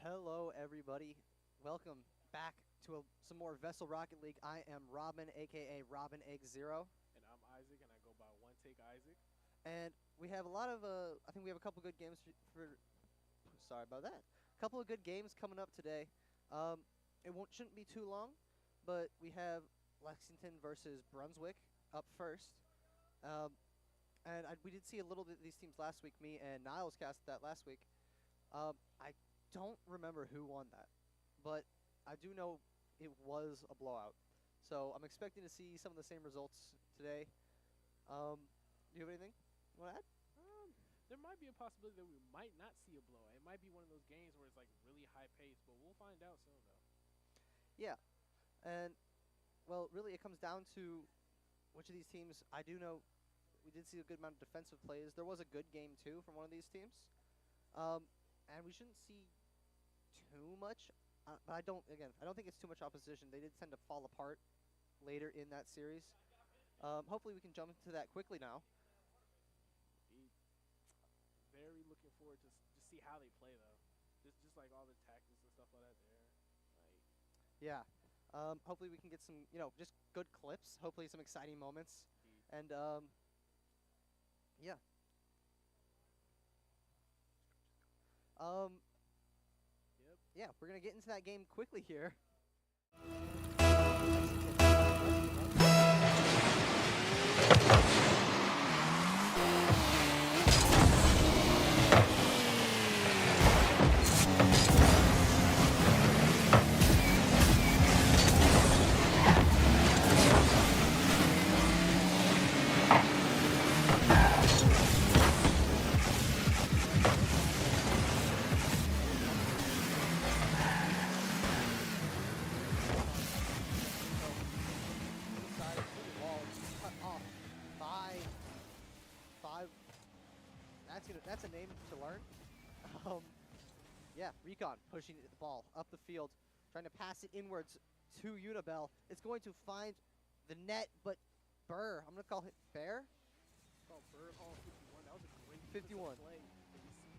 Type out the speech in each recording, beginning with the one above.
Hello, everybody. Welcome back to some more VESL Rocket League. I am Robin, aka Robin Egg Zero. And I'm Isaac, and I go by One Take Isaac. And we have a lot of, I think we have a couple good games sorry about that. A couple of good games coming up today. Shouldn't be too long, but we have Lexington versus Brunswick up first. We did see a little bit of these teams last week. Me and Niles cast that last week. I don't remember who won that, but I do know it was a blowout. So I'm expecting to see some of the same results today. Do you have anything you want to add? There might be a possibility that we might not see a blowout. It might be one of those games where it's like really high pace, but we'll find out soon though. Yeah, and well, really it comes down to which of these teams. I do know we did see a good amount of defensive plays. There was a good game too from one of these teams, and we shouldn't see too much. But I don't think it's too much opposition. They did tend to fall apart later in that series. Hopefully we can jump into that quickly now. Very looking forward to see how they play though. Just like all the tactics and stuff like that there. Yeah. Hopefully we can get some, just good clips. Hopefully some exciting moments. And yeah. Yep. Yeah, we're gonna get into that game quickly here. That's a name to learn. Yeah, Recon pushing the ball up the field, trying to pass it inwards to Unibel. It's going to find the net, but Burr, I'm going to call it Bear. Oh, Burr call 51. That was a great 51. play. As you see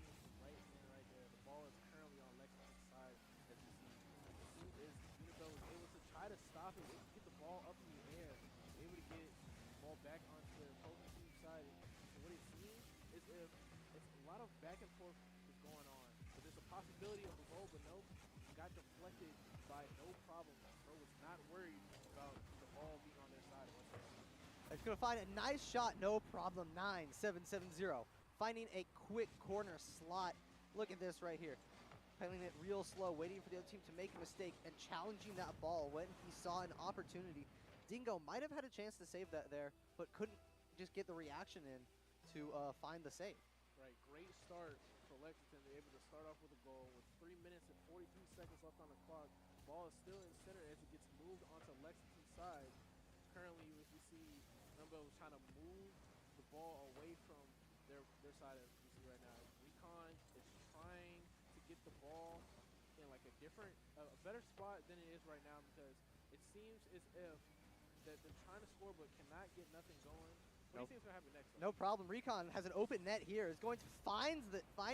right there. The ball is currently on Lexington's side. As you see, Unibel was able to try to stop it, get the ball up in the air, able to get the ball back onto the opposing team's side. And what it seems is if it's a lot of back and forth is going on, but there's a possibility of a goal, but nope, got deflected by no problem. Bro was not worried about the ball being on their side whatsoever. It's going to find a nice shot, no problem, 9-7-7-0. Finding a quick corner slot. Look at this right here. Playing it real slow, waiting for the other team to make a mistake and challenging that ball when he saw an opportunity. Dingo might have had a chance to save that there, but couldn't just get the reaction in to find the save. Right, great start for Lexington. They're able to start off with a goal with 3 minutes and 43 seconds left on the clock. Ball is still in center as it gets moved onto Lexington's side. Currently, as we see, Numbo is trying to move the ball away from their side, as we see right now. Recon is trying to get the ball in like a better spot than it is right now, because it seems as if that they're trying to score but cannot get nothing going. What do you think is going to happen next? No problem. Recon has an open net here. Is going to find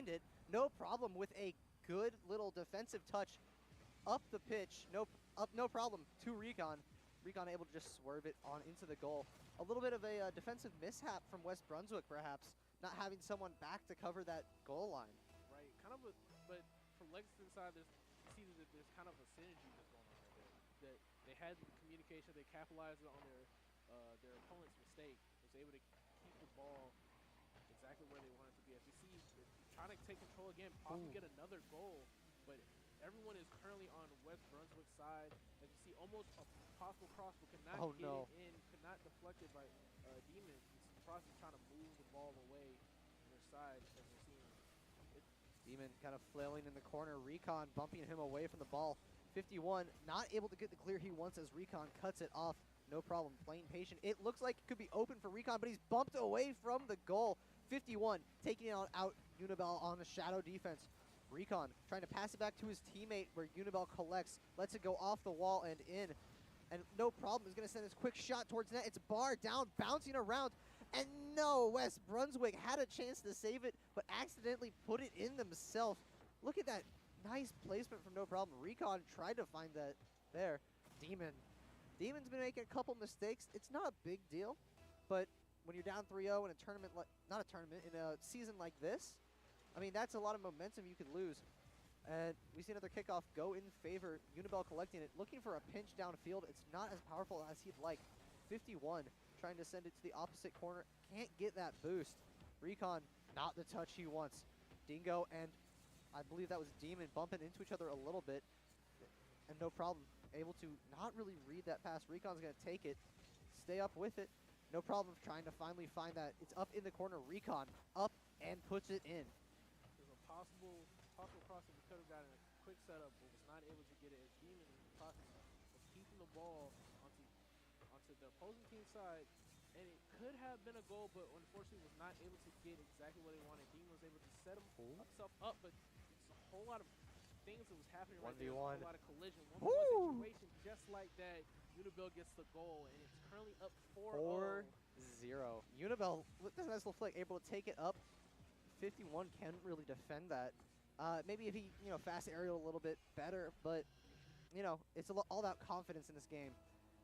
it. No problem with a good little defensive touch up the pitch. No problem to Recon. Recon able to just swerve it on into the goal. A little bit of a defensive mishap from West Brunswick, perhaps, not having someone back to cover that goal line. Right. But from Lexington's side, there's kind of a synergy that's going on right there. That they had the communication, they capitalized on their opponent's mistake. Was able to keep the ball exactly where they wanted it to be. As we see, trying to take control again, possibly get another goal, but everyone is currently on West Brunswick's side. As you see, almost a possible cross, but could not get it in, could not deflect it by Demon. He's probably trying to move the ball away from their side, as we're seeing. Demon kind of flailing in the corner. Recon bumping him away from the ball. 51, not able to get the clear he wants as Recon cuts it off. No problem, playing patient. It looks like it could be open for Recon, but he's bumped away from the goal. 51, taking out Unibel on the shadow defense. Recon trying to pass it back to his teammate where Unibel collects, lets it go off the wall and in. And no problem, is going to send this quick shot towards net. It's bar down, bouncing around. And no, West Brunswick had a chance to save it, but accidentally put it in themselves. Look at that nice placement from No Problem. Recon tried to find that there. Demon's been making a couple mistakes. It's not a big deal, but when you're down 3-0 in a tournament, not a tournament, in a season like this, I mean, that's a lot of momentum you could lose. And we see another kickoff go in favor. Unibel collecting it, looking for a pinch downfield. It's not as powerful as he'd like. 51, trying to send it to the opposite corner. Can't get that boost. Recon, not the touch he wants. Dingo and I believe that was Demon bumping into each other a little bit. And No Problem able to not really read that pass. Recon's going to take it, stay up with it. No Problem trying to finally find that. It's up in the corner. Recon up and puts it in. There's a possible crossing we could have gotten a quick setup, but was not able to get it. As Demon in the process of keeping the ball onto the opposing team side, and it could have been a goal, but unfortunately was not able to get exactly what he wanted. Demon was able to set himself up, but it's a whole lot of things that was happening right there. A whole lot of collision. 1v1 situation, just like that. Unibel gets the goal, and it's currently up 4-0. 4-0. Unibel with this nice little flick, able to take it up. 51 can't really defend that. Maybe if he, fast aerial a little bit better, but, it's all about confidence in this game.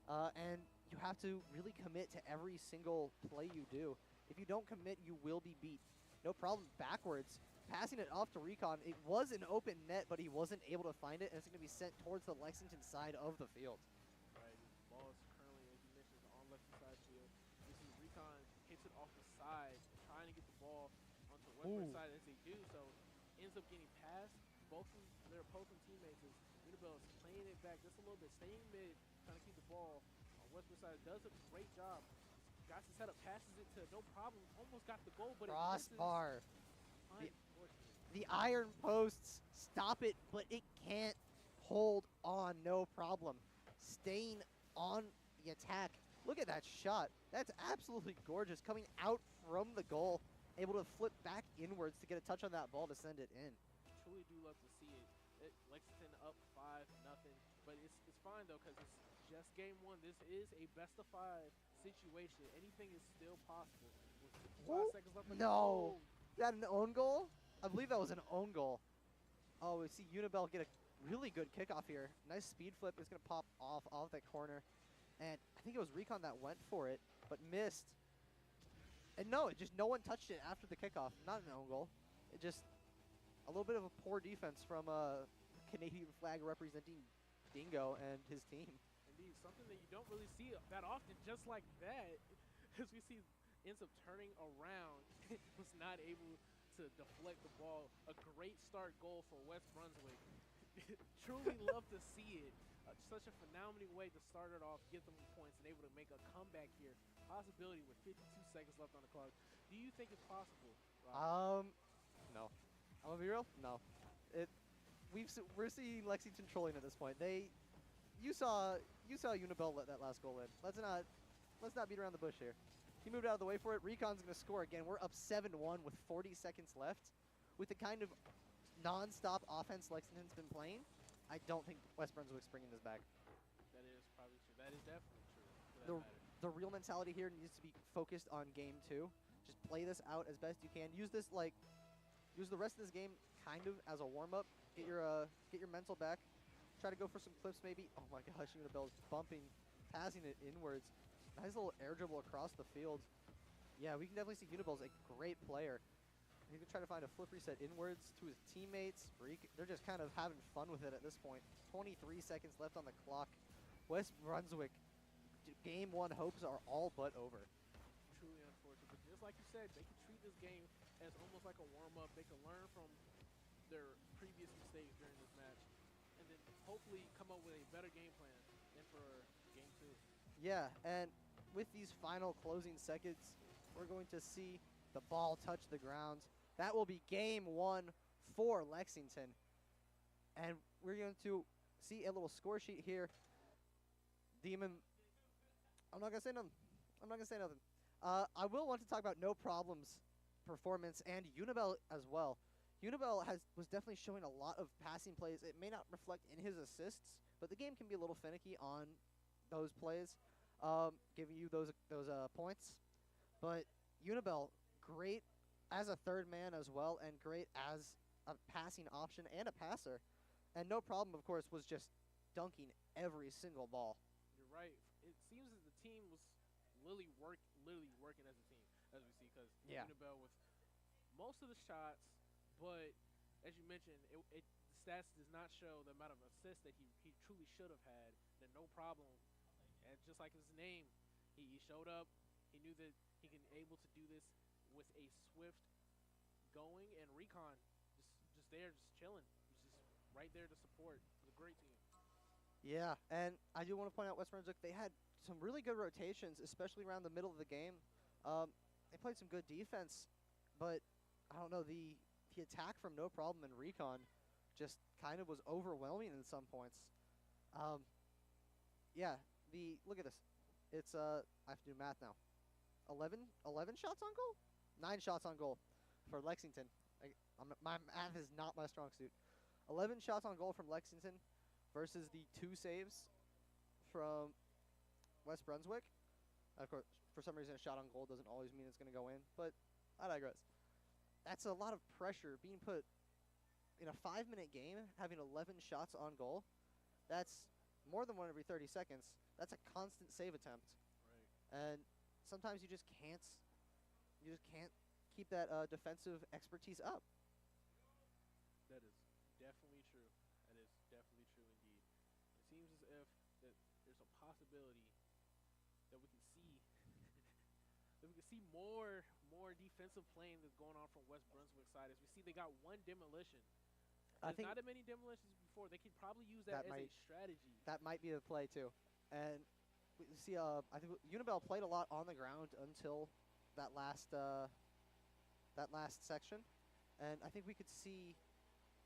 And you have to really commit to every single play you do. If you don't commit, you will be beat. No Problem backwards. Passing it off to Recon. It was an open net, but he wasn't able to find it, and it's going to be sent towards the Lexington side of the field. Right, the ball is currently, as you mentioned, on Lexington side field. You see Recon hits it off the side, trying to get the ball onto the westward side as they do, so ends up getting past both of their opposing teammates as Unibel is playing it back just a little bit, staying mid, trying to keep the ball on westward side. Does a great job. Got the setup, passes it to No Problem, almost got the goal, but crossbar. It The iron posts stop it, but it can't hold on. No Problem. Staying on the attack. Look at that shot. That's absolutely gorgeous. Coming out from the goal, able to flip back inwards to get a touch on that ball to send it in. Truly do love to see it. Lexington up 5-0, but it's fine though because it's just game one. This is a best of 5 situation. Anything is still possible. With 55 seconds left. No. Is that an own goal? I believe that was an own goal. Oh, we see Unibel get a really good kickoff here. Nice speed flip. It's going to pop off that corner. And I think it was Recon that went for it, but missed. And no, no one touched it after the kickoff. Not an own goal. It just a little bit of a poor defense from Canadian flag representing Dingo and his team. Indeed, something that you don't really see that often, just like that, as we see ends up turning around, was not able to deflect the ball. A great start goal for West Brunswick. Truly love to see it. Such a phenomenal way to start it off, get them points, and able to make a comeback here. Possibility with 52 seconds left on the clock. Do you think it's possible, Rob? No. I'm gonna be real. No. We're seeing Lexington trolling at this point. You saw Unibel let that last goal in. Let's not beat around the bush here. He moved out of the way for it. Recon's going to score again. We're up 7-1 with 40 seconds left. With the kind of non-stop offense Lexington's been playing, I don't think West Brunswick's bringing this back. That is probably true. That is definitely true. The real mentality here needs to be focused on game 2. Just play this out as best you can. Use the rest of this game kind of as a warm-up. Get your mental back. Try to go for some clips maybe. Oh my gosh, Unibel's bumping, passing it inwards. Nice little air dribble across the field. Yeah, we can definitely see Unibel's a great player. He can try to find a flip reset inwards to his teammates. They're just kind of having fun with it at this point. 23 seconds left on the clock. West Brunswick, game 1 hopes are all but over. Truly unfortunate. But just like you said, they can treat this game as almost like a warm-up. They can learn from their previous mistakes during this match, and then hopefully come up with a better game plan than for game 2. Yeah, and with these final closing seconds, we're going to see the ball touch the ground. That will be game 1 for Lexington. And we're going to see a little score sheet here. Demon, I'm not going to say nothing. I will want to talk about No Problem's performance and Unibel as well. Unibel was definitely showing a lot of passing plays. It may not reflect in his assists, but the game can be a little finicky on those plays, giving you those points. But Unibel, great as a third man as well, and great as a passing option and a passer. And No Problem, of course, was just dunking every single ball. You're right. It seems that the team was literally working as a team, as we see, because Yeah. Unibel with most of the shots, but as you mentioned, the stats does not show the amount of assists that he truly should have had. Then No Problem, and just like his name, he showed up. He knew that he can able to do this with a swift going, and Recon just there, just chilling. He's just right there to support. It was a great team. Yeah, and I do want to point out West Brunswick, they had some really good rotations, especially around the middle of the game. They played some good defense, but I don't know, the attack from No Problem and Recon just kind of was overwhelming in some points. Yeah, look at this. It's I have to do math now. 11 shots on goal? 9 shots on goal for Lexington. My math is not my strong suit. 11 shots on goal from Lexington versus the 2 saves from West Brunswick. Of course, for some reason, a shot on goal doesn't always mean it's going to go in, but I digress. That's a lot of pressure being put in a 5-minute game, having 11 shots on goal. That's more than one every 30 seconds. That's a constant save attempt. Right. And sometimes you just can't keep that defensive expertise up. That is definitely true. That is definitely true indeed. It seems as if that there's a possibility that we can see more defensive playing that's going on from West Brunswick side. As we see, they got 1 demolition. I think not that many demolitions before. They could probably use that as a strategy. That might be the play too. And we see, I think Unibel played a lot on the ground until that last section, and I think we could see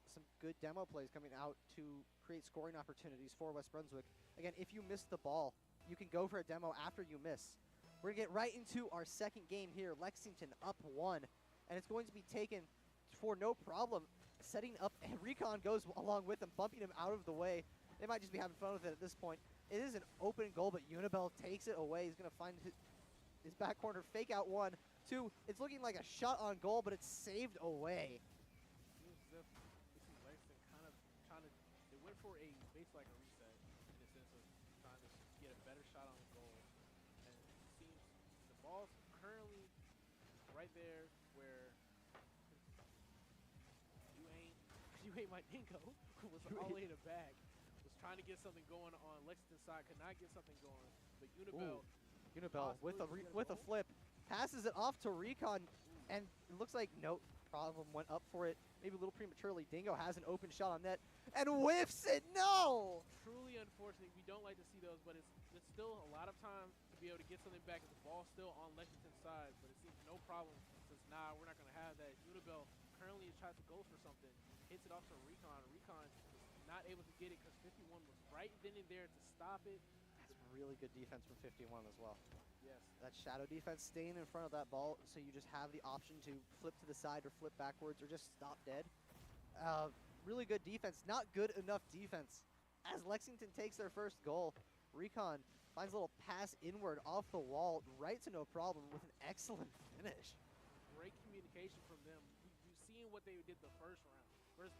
some good demo plays coming out to create scoring opportunities for West Brunswick. Again, if you miss the ball, you can go for a demo after you miss. We're going to get right into our second game here. Lexington up 1, and it's going to be taken for No Problem. Setting up, and Recon goes along with him, bumping him out of the way. They might just be having fun with it at this point. It is an open goal, but Unibel takes it away. He's going to find his back corner, fake out 1, 2. It's looking like a shot on goal, but it's saved away. Seems as if this is Lexington kind of trying to, they went for a base like a reset in the sense of trying to get a better shot on the goal. And it seems the ball's currently right there where you ain't my dingo, who was all the way in the back, was trying to get something going on Lexington's side, could not get something going. But Unibel with a flip, passes it off to Recon, and it looks like No Problem went up for it, maybe a little prematurely. Dingo has an open shot on net, and whiffs it, no! Truly unfortunate. We don't like to see those, but it's still a lot of time to be able to get something back. The ball's still on Lexington's side, but it seems No Problem says, nah, we're not going to have that. Unibel currently tries to go for something, hits it off to Recon. Recon is not able to get it because 51 was right then and there to stop it. That's really good defense from 51 as well. Yes. That shadow defense, staying in front of that ball, so you just have the option to flip to the side or flip backwards or just stop dead. Really good defense, not good enough defense. As Lexington takes their first goal, Recon finds a little pass inward off the wall, right to No Problem with an excellent finish. Great communication from them. You've seen what they did the first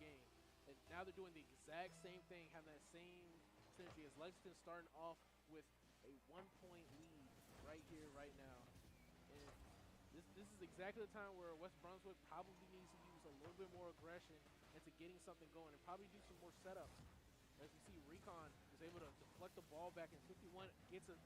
game, and now they're doing the exact same thing, having that same synergy as Lexington starting off with a 1-point lead right here, right now. And this is exactly the time where West Brunswick probably needs to use a little bit more aggression into getting something going and probably do some more setups. As you see, Recon is able to deflect the ball back, and 51 gets it.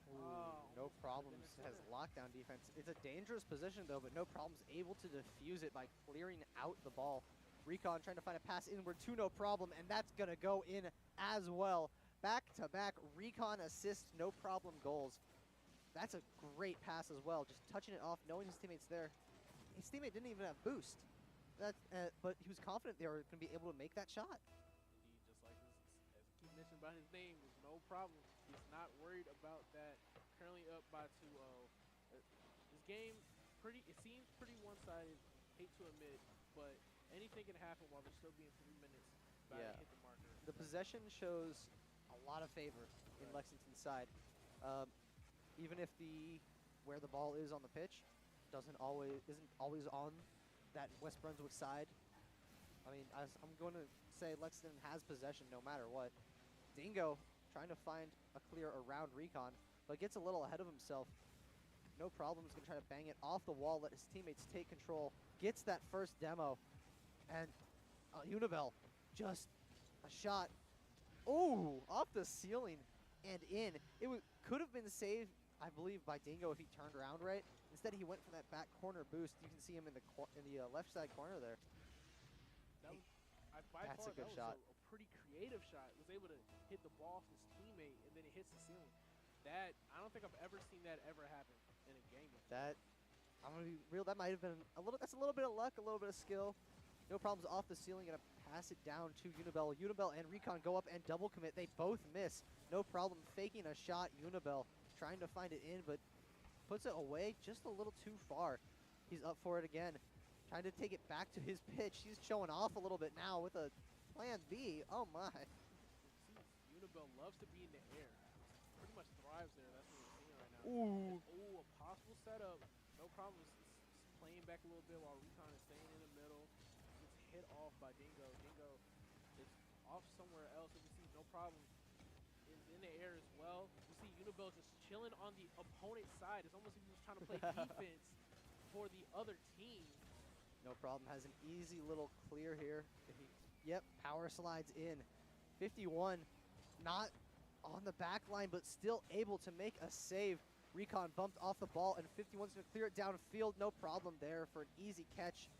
No Problem has lockdown defense. It's a dangerous position, though, but No Problem's able to defuse it by clearing out the ball. Recon trying to find a pass inward to No Problem, and that's going to go in as well. Back-to-back Recon assist, No Problem goals. That's a great pass as well, just touching it off, knowing his teammate's there. His teammate didn't even have boost, but he was confident they were going to be able to make that shot. Indeed, just like this, as Keith mentioned by his name, there's No Problem. He's not worried about that. Currently up by 2-0. This game, it seems pretty one-sided, hate to admit, but anything can happen while there's still being 3 minutes about to hit the marker. The possession shows a lot of favor in Lexington's side. Even if where the ball is on the pitch isn't always on that West Brunswick side. I mean, I'm going to say Lexington has possession no matter what. Dingo trying to find a clear around Recon, but gets a little ahead of himself. No problem. He's going to try to bang it off the wall, let his teammates take control. Gets that first demo, and Unibel, just a shot. Oh, off the ceiling and in. It could have been saved, I believe, by Dingo if he turned around right. Instead, he went for that back corner boost. You can see him in the left side corner there. That was, by That's far, a good that shot. was a pretty creative shot. Was able to hit the ball off his teammate, and then it hits the ceiling. That, I don't think I've ever seen that ever happen in a game. That, I'm going to be real, that might have been that's a little bit of luck, a little bit of skill. No problems off the ceiling, going to pass it down to Unibel. Unibel and Recon go up and double commit. They both miss. No problem faking a shot. Unibel trying to find it in, but puts it away just a little too far. He's up for it again, trying to take it back to his pitch. He's showing off a little bit now with a plan B. Oh my. Unibel loves to be in the air. Pretty much thrives there. That's what we're seeing right now. Ooh. Ooh, a possible setup. No problem. It's playing back a little bit while Recon is staying in the middle. Gets hit off by Dingo. Dingo is off somewhere else. You can see no problem. Is in the air as well. You see Unibel just chilling on the opponent's side. It's almost like he was trying to play defense for the other team. No problem. Has an easy little clear here. Yep, power slides in. 51, not on the back line, but still able to make a save. Recon bumped off the ball, and 51's going to clear it downfield. No problem there for an easy catch.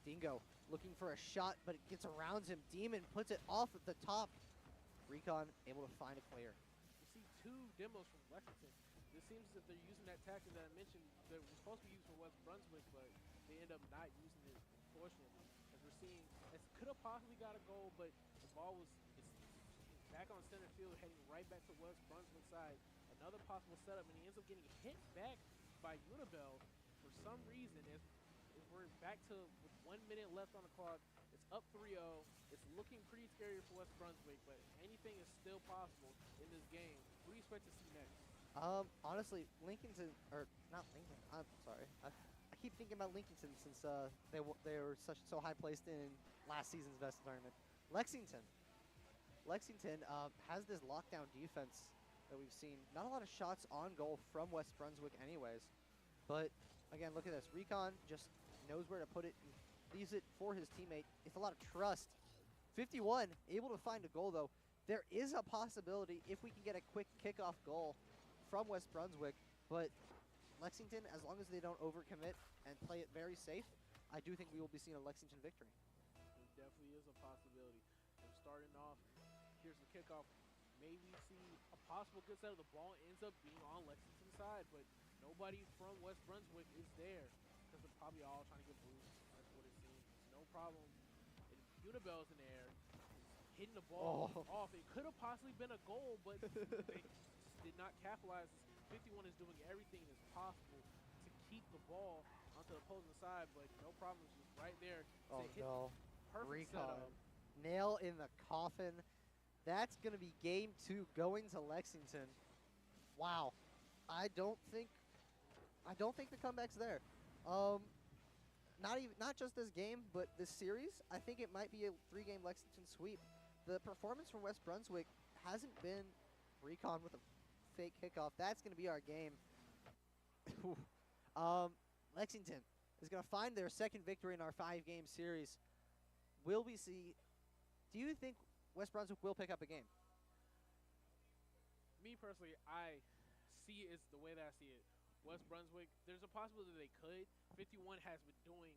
Dingo looking for a shot, but it gets around him. Demon puts it off at the top. Recon able to find a clear. You see two demos from Lexington. It seems as if they're using that tactic that I mentioned that was supposed to be used for West Brunswick, but they end up not using it, unfortunately. As we're seeing, it could have possibly got a goal, but the ball was back on center field, heading right back to West Brunswick side. Another possible setup, and he ends up getting hit back by Unibel for some reason. As we're back to with 1 minute left on the clock, it's up 3-0. It's looking pretty scary for West Brunswick, but anything is still possible in this game. What do you expect to see next? Honestly, Lincolnton, or not Lincoln, I'm sorry. I keep thinking about Lincolnton since they were so high placed in last season's VESL tournament. Lexington has this lockdown defense that we've seen. Not a lot of shots on goal from West Brunswick anyways. But, again, look at this. Recon just knows where to put it and leaves it for his teammate. It's a lot of trust. 51, able to find a goal, though. There is a possibility if we can get a quick kickoff goal from West Brunswick. But Lexington, as long as they don't overcommit and play it very safe, I do think we will be seeing a Lexington victory. It definitely is a possibility. They're starting off. Here's the kickoff. Maybe see a possible good set of the ball ends up being on Lexington's side, but nobody from West Brunswick is there because they're probably all trying to get boost. That's what it seems. No problem. Unibel's in the air, hitting the ball off. It could have possibly been a goal, but they did not capitalize. 51 is doing everything that's possible to keep the ball onto the opposing side, but no problem. It's just right there. Oh no. Perfect Recon. setup. Nail in the coffin. That's going to be game 2 going to Lexington. Wow. I don't think the comeback's there. Not just this game, but this series. I think it might be a 3-game Lexington sweep. The performance from West Brunswick hasn't been Recon with a fake kickoff. That's going to be our game. Lexington is going to find their second victory in our 5-game series. Will we see? Do you think West Brunswick will pick up a game? Me personally, I see it as the way that I see it. West Brunswick, there's a possibility they could. 51 has been doing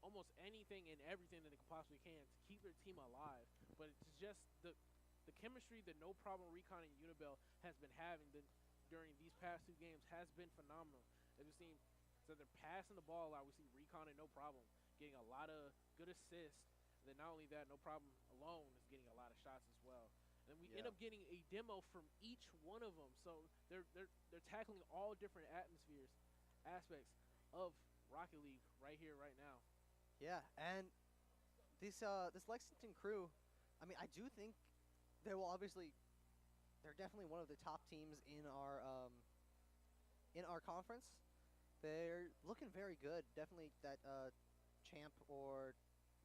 almost anything and everything that they possibly can to keep their team alive. But it's just the chemistry that no problem Recon and Unibel has been having during these past 2 games has been phenomenal. As we've seen, so they're passing the ball out. We see Recon and no problem getting a lot of good assists. And then not only that, no problem alone is getting a lot of shots as well. And we end up getting a demo from each one of them. So they're tackling all different aspects of Rocket League right here, right now. Yeah, and this Lexington crew, I mean, I do think they're definitely one of the top teams in our conference. They're looking very good. Definitely that champ or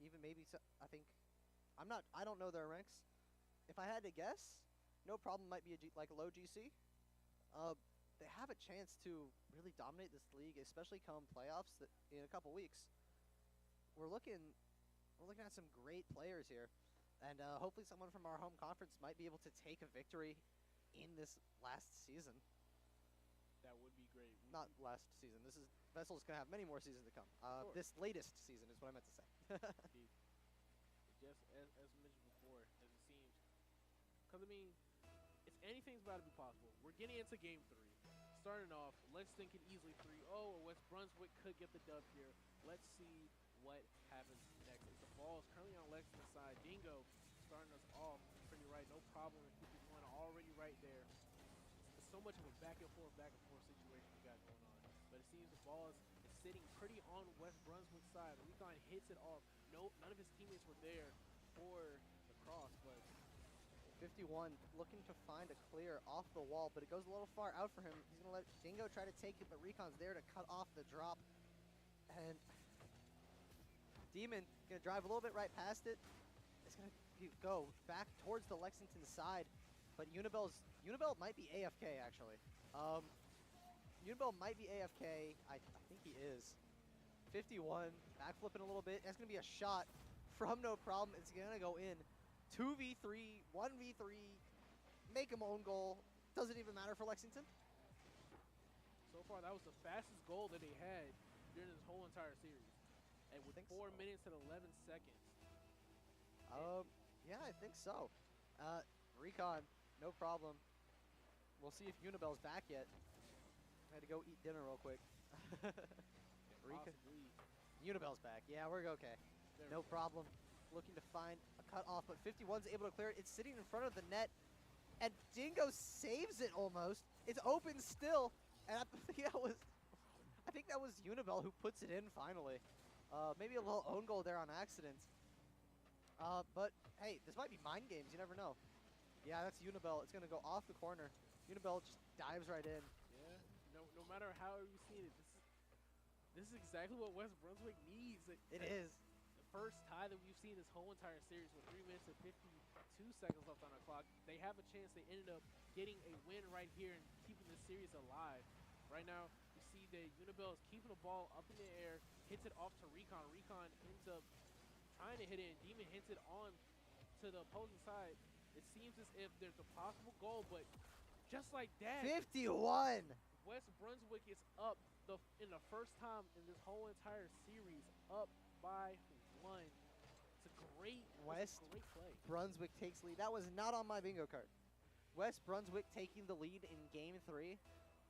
even maybe I think I don't know their ranks. If I had to guess, no problem might be like a low GC. They have a chance to really dominate this league, especially come playoffs in a couple weeks. We're looking at some great players here, and hopefully someone from our home conference might be able to take a victory in this last season. That would be great. Not last season. VESL's gonna have many more seasons to come. This latest season is what I meant to say. Just as mentioned before, as it seems, because I mean, it's anything's about to be possible. We're getting into game 3. Starting off, Lexington can easily 3-0, or West Brunswick could get the dub here. Let's see what happens next. As the ball is currently on Lexington's side. Dingo starting us off pretty right. No problem. 51 already right there. It's so much of a back and forth situation we got going on. But it seems the ball is sitting pretty on West Brunswick's side. Recon hits it off. None of his teammates were there for the cross, but 51 looking to find a clear off the wall, but it goes a little far out for him. He's going to let Dingo try to take it, but Recon's there to cut off the drop. And Demon going to drive a little bit right past it. It's going to go back towards the Lexington side, but Unibel might be AFK, actually. Unibel might be AFK. I think he is. 51, backflipping a little bit. That's going to be a shot from No Problem. It's going to go in. 2v3, 1v3, make him own goal. Doesn't even matter for Lexington. So far, that was the fastest goal that they had during this whole entire series. And with 4 minutes and 11 seconds. Yeah, I think so. Recon, no problem. We'll see if Unibel's back yet. I had to go eat dinner real quick. Unibel's back. Yeah, we're okay. No problem. Looking to find a cutoff, but 51's able to clear it. It's sitting in front of the net, and Dingo saves it almost. It's open still, and I think that was Unibel who puts it in finally. Maybe a little own goal there on accident. But hey, this might be mind games. You never know. Yeah, that's Unibel. It's gonna go off the corner. Unibel just dives right in. Yeah. No matter how you see it, this is exactly what West Brunswick needs. It is. First tie that we've seen this whole entire series with 3 minutes and 52 seconds left on the clock. They have a chance. They ended up getting a win right here and keeping the series alive. Right now, you see that Unibel is keeping the ball up in the air, hits it off to Recon. Recon ends up trying to hit it, and Demon hits it on to the opposing side. It seems as if there's a possible goal, but just like that, 51! West Brunswick is up in the first time in this whole entire series, up by 1. It's a great play. Brunswick takes lead. That was not on my bingo card. West Brunswick taking the lead in game 3.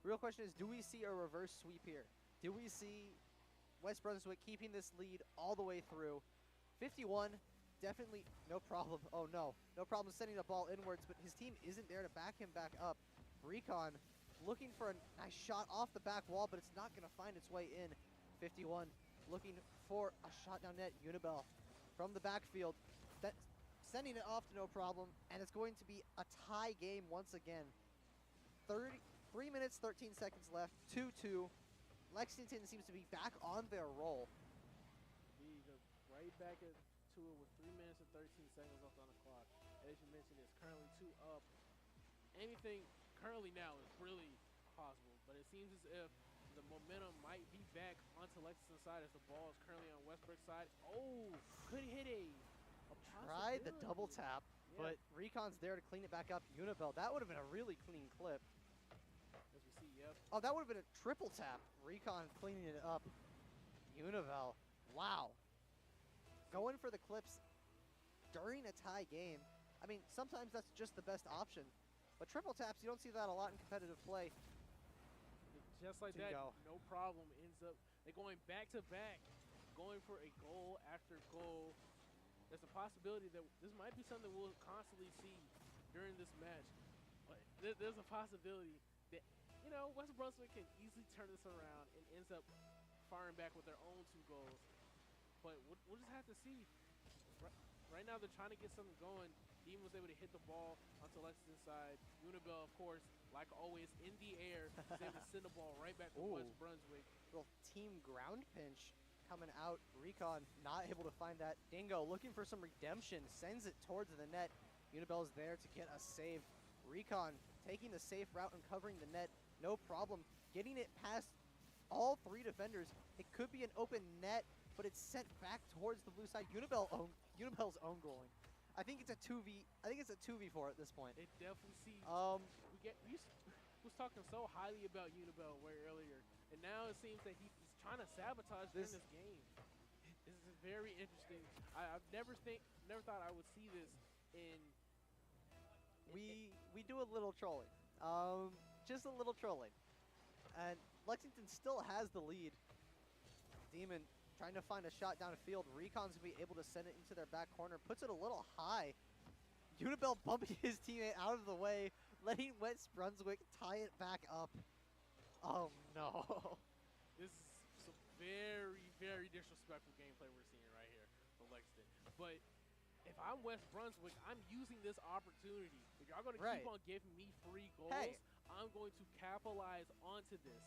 Real question is, do we see a reverse sweep here? Do we see West Brunswick keeping this lead all the way through? 51, definitely no problem. Oh no, no problem sending the ball inwards, but his team isn't there to back him back up. Recon looking for a nice shot off the back wall, but it's not going to find its way in. 51 looking for a shot down net. Unibel from the backfield, sending it off to No Problem, and it's going to be a tie game once again. 3 minutes, 13 seconds left, 2-2. Lexington seems to be back on their roll. Right back to it with 3 minutes and 13 seconds left on the clock. As you mentioned, it's currently 2 up. Anything currently now is really possible, but it seems as if the momentum might be back onto Lexington's side as the ball is currently on Westbrook's side. Oh, could hit a tried the double tap, but Recon's there to clean it back up. Unibel, that would have been a really clean clip. As we see, yep. Oh, that would have been a triple tap. Recon cleaning it up. Unibel, wow. Going for the clips during a tie game. I mean, sometimes that's just the best option. But triple taps, you don't see that a lot in competitive play. Just like that, No Problem ends up, they're going back-to-back, going for a goal after goal. There's a possibility that this might be something we'll constantly see during this match. But there's a possibility that, West Brunswick can easily turn this around and ends up firing back with their own 2 goals. But we'll just have to see. Right now, they're trying to get something going. Demon was able to hit the ball onto Lexington's side. Unibel, of course, like always, in the air, is able to send the ball right back to West Brunswick. Little team ground pinch coming out. Recon not able to find that. Dingo looking for some redemption, sends it towards the net. Unibel's there to get a save. Recon taking the safe route and covering the net, no problem. Getting it past all 3 defenders. It could be an open net, but it's sent back towards the blue side. Unibel's own goaling. I think it's a 2v. I think it's a 2v4 at this point. It definitely seems. We was talking so highly about Unibel way earlier, and now it seems that he's trying to sabotage this game. This is very interesting. I've never thought I would see this in. We do a little trolling, just a little trolling, and Lexington still has the lead. Demon trying to find a shot down the field. Recon's gonna be able to send it into their back corner. Puts it a little high. Unibel bumping his teammate out of the way, letting West Brunswick tie it back up. Oh no. This is some very, very disrespectful gameplay we're seeing right here from Lexington. But if I'm West Brunswick, I'm using this opportunity. If y'all gonna keep on giving me free goals, I'm going to capitalize onto this.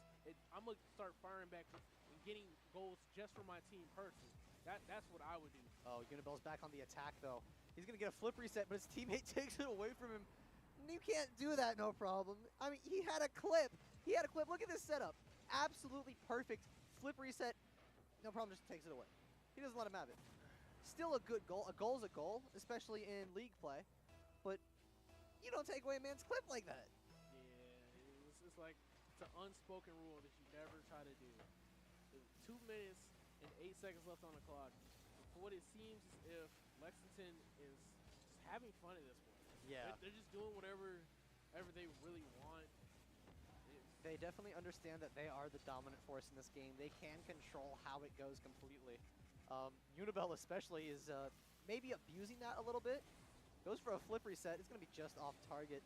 I'm gonna start firing back and getting goals just for my team personally. That's what I would do. Oh, Unibel's back on the attack though. He's gonna get a flip reset, but his teammate takes it away from him. You can't do that, no problem. I mean, he had a clip. Look at this setup. Absolutely perfect. Flip reset. No problem, just takes it away. He doesn't let him have it. Still a good goal. A goal's a goal, especially in league play. But you don't take away a man's clip like that. Yeah, it's like it's an unspoken rule that you never try to do. 2 minutes and 8 seconds left on the clock. For what it seems as if Lexington is just having fun at this point. Yeah. They're just doing whatever they really want. They definitely understand that they are the dominant force in this game. They can control how it goes completely. Unibel especially is maybe abusing that a little bit. Goes for a flip reset. It's going to be just off target.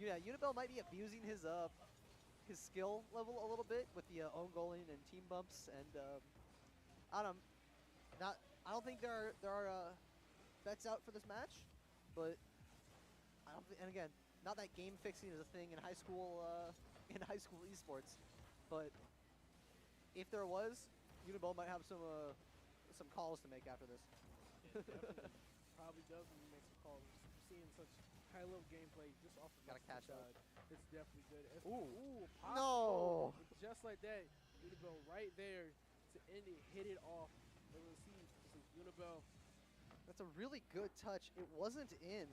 Yeah, Unibel might be abusing his skill level a little bit with the own goaling and team bumps, and I don't think there are bets out for this match, but I don't think, and again, not that game fixing is a thing in high school esports, but if there was, Unibel might have some calls to make after this. Yeah, definitely. Probably does when you make some calls. Seeing such high-level gameplay just off the catch side, it's definitely good. Ooh, pop no! Just like that, Unibel right there to end it, hit it off. And we'll see Unibel. That's a really good touch. It wasn't in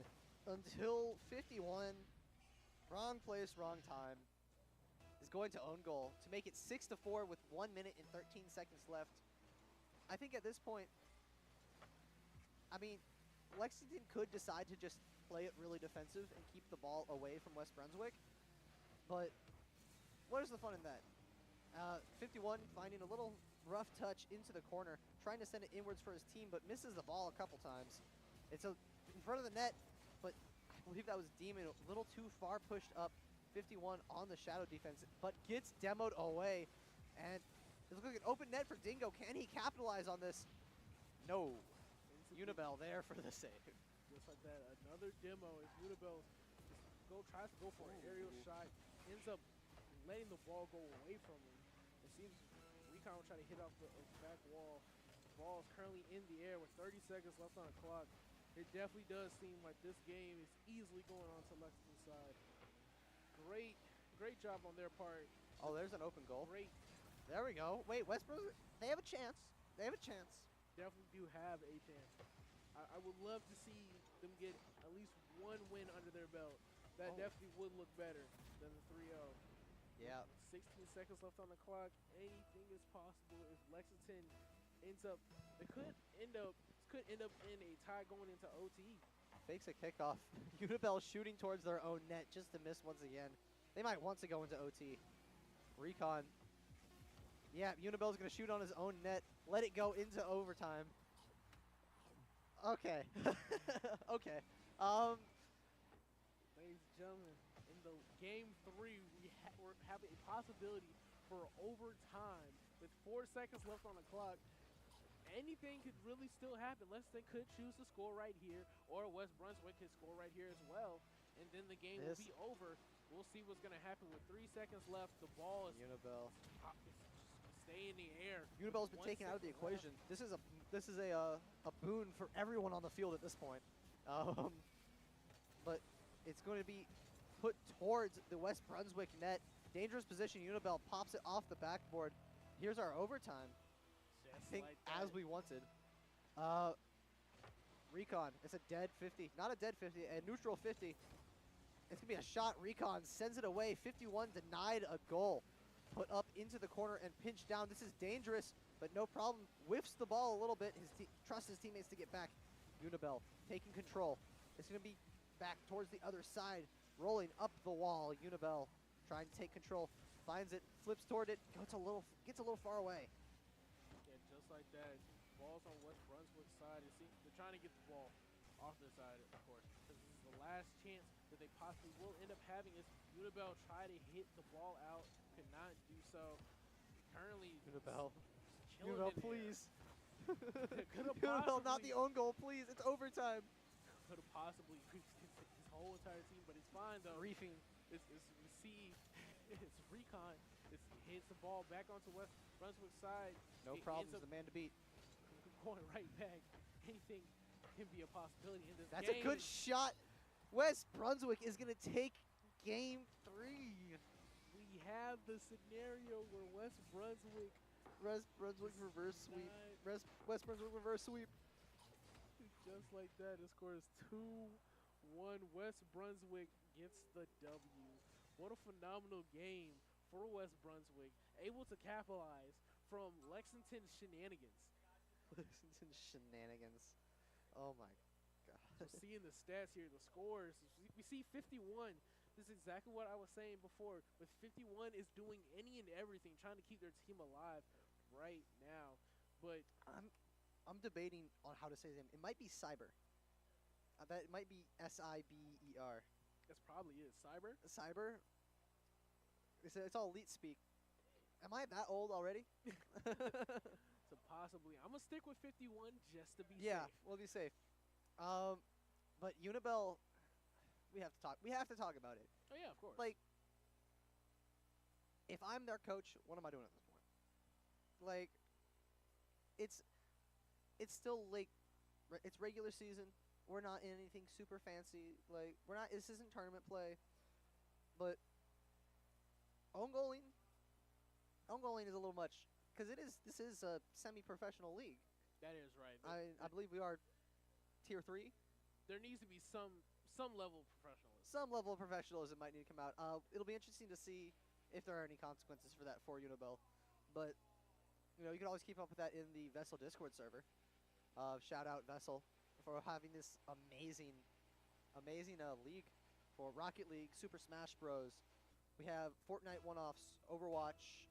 until 51. Wrong place, wrong time. Is going to own goal to make it 6-4 with 1 minute and 13 seconds left. I think at this point, I mean, Lexington could decide to just play it really defensive and keep the ball away from West Brunswick, but what is the fun in that? 51 finding a little rough touch into the corner, trying to send it inwards for his team, but misses the ball a couple times. It's in front of the net, but I believe that was Demon a little too far pushed up. 51 on the shadow defense, but gets demoed away, and it looks like an open net for Dingo. Can he capitalize on this? No. Unibel there for the save. Just like that, another demo as Unibel tries to go for an aerial shot, ends up letting the ball go away from him. It seems Recon will try to hit off the back wall. The ball is currently in the air with 30 seconds left on the clock. It definitely does seem like this game is easily going on to Lexington's side. Great job on their part. Oh, there's an open goal. Great. There we go. Wait, Westbrook, they have a chance. Definitely do have a chance. I would love to see them get at least one win under their belt. That definitely would look better than the 3-0. Yeah. 16 seconds left on the clock. Anything is possible if Lexington ends up. It could end up in a tie going into OT. Fakes a kickoff. Unibel shooting towards their own net just to miss once again. They might want to go into OT. Recon. Yeah, Unibel's going to shoot on his own net. Let it go into overtime. Okay. Okay. Ladies and gentlemen, in the game 3, we have a possibility for overtime with 4 seconds left on the clock. Anything could really still happen. Lexington could choose to score right here, or West Brunswick could score right here as well, and then the game will be over. We'll see what's going to happen with 3 seconds left. The ball is Unibel. stay in the air. Unibell's been taken out of the equation. This is a boon for everyone on the field at this point. But it's going to be put towards the West Brunswick net. Dangerous position. Unibell pops it off the backboard. Here's our overtime. Just I think like as that. we wanted. Recon. It's a dead 50. Not a dead 50. A neutral 50. It's going to be a shot. Recon sends it away. 51 denied a goal. Put up into the corner and pinched down. This is dangerous, but no problem. Whiffs the ball a little bit. Trusts his teammates to get back. Unibell taking control. It's going to be back towards the other side. Rolling up the wall. Unibell trying to take control. Finds it. Flips toward it. Gets a little far away. Yeah, just like that. Ball's on West Brunswick's side. They're trying to get the ball off their side, of course, because this is the last chance that they possibly will end up having. Is Unibell try to hit the ball out, could not do so. Currently, Unibell. chilling Unibell, in there. please. Could've Unibell, not possibly- the own goal, please. It's overtime. Could have possibly reached his whole entire team, but he's fine though. Reefing. We see it's Recon. Hits the ball back onto West Brunswick's side. No It problems. ends up The man to beat. going right back. Anything can be a possibility in this That's game. a good shot. West Brunswick is going to take game 3. We have the scenario where West Brunswick West Brunswick reverse sweep. denied- West Brunswick reverse sweep. just like that. It scores 2-1. West Brunswick gets the W. What a phenomenal game for West Brunswick. Able to capitalize from Lexington's shenanigans. Lexington shenanigans. Oh my god. So seeing the stats here, the scores, we see 51. This is exactly what I was saying before. With 51 is doing any and everything, trying to keep their team alive right now. But I'm debating on how to say his name. It might be Cyber. It might be Siber. that's probably it. Cyber? Cyber. It's all elite speak. Am I that old already? So possibly. I'm going to stick with 51 just to be Yeah, safe. we'll be safe. But Unibell, we have to talk about it. Oh, yeah, of course. Like, if I'm their coach, what am I doing at this point? Like, it's still like, it's regular season. We're not in anything super fancy. Like, this isn't tournament play. But own goaling is a little much, because this is a semi-professional league. that is right. I believe we are tier 3. There needs to be some level of professionalism. Some level of professionalism might need to come out. It'll be interesting to see if there are any consequences for that for Unibell. But, you know, you can always keep up with that in the VESL Discord server. Shout out VESL for having this amazing league for Rocket League, Super Smash Bros. We have Fortnite one-offs, Overwatch,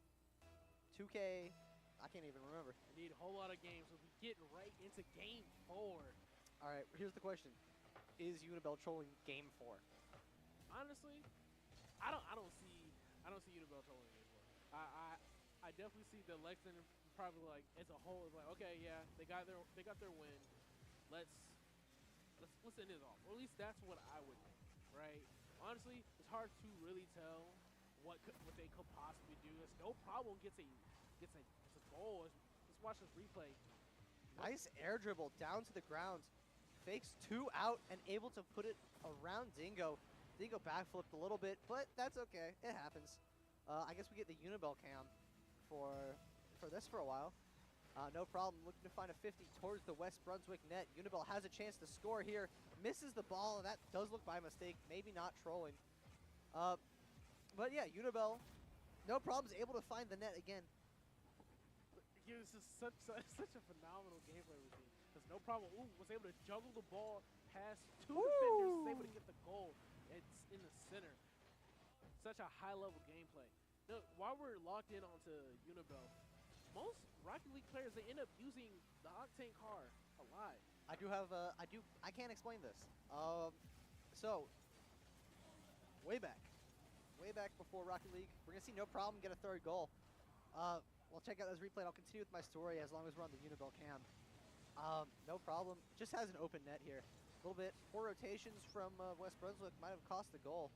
2K. I can't even remember. I need a whole lot of games. We'll be getting right into game 4. All right, here's the question: is Unibell trolling game 4? Honestly, I don't see Unibell trolling anymore. I definitely see the Lexington probably like as a whole is like, okay, yeah, they got their win. Let's end it off. Or at least that's what I would think, right? Honestly, it's hard to really tell what they could possibly do. It's no problem gets a goal. Let's watch this replay. Nice air dribble down to the ground. Fakes 2 out and able to put it around Dingo. Dingo backflipped a little bit, but that's okay. It happens. I guess we get the Unibell cam for this for a while. No problem. Looking to find a 50 towards the West Brunswick net. Unibell has a chance to score here. Misses the ball, and that does look by mistake. Maybe not trolling. But yeah, Unibell, no problems, able to find the net again. It was just such a phenomenal gameplay routine. There's no problem. Ooh, was able to juggle the ball past 2 defenders. Was able to get the goal. It's in the center. Such a high-level gameplay. Now, while we're locked in onto Unibell, most Rocket League players, they end up using the Octane car a lot. I can't explain this. So, way back before Rocket League, we're gonna see no problem get a 3rd goal. We'll check out this replay, and I'll continue with my story as long as we're on the Unibell cam. No problem. Just has an open net here. A little bit. Poor rotations from West Brunswick might have cost the goal.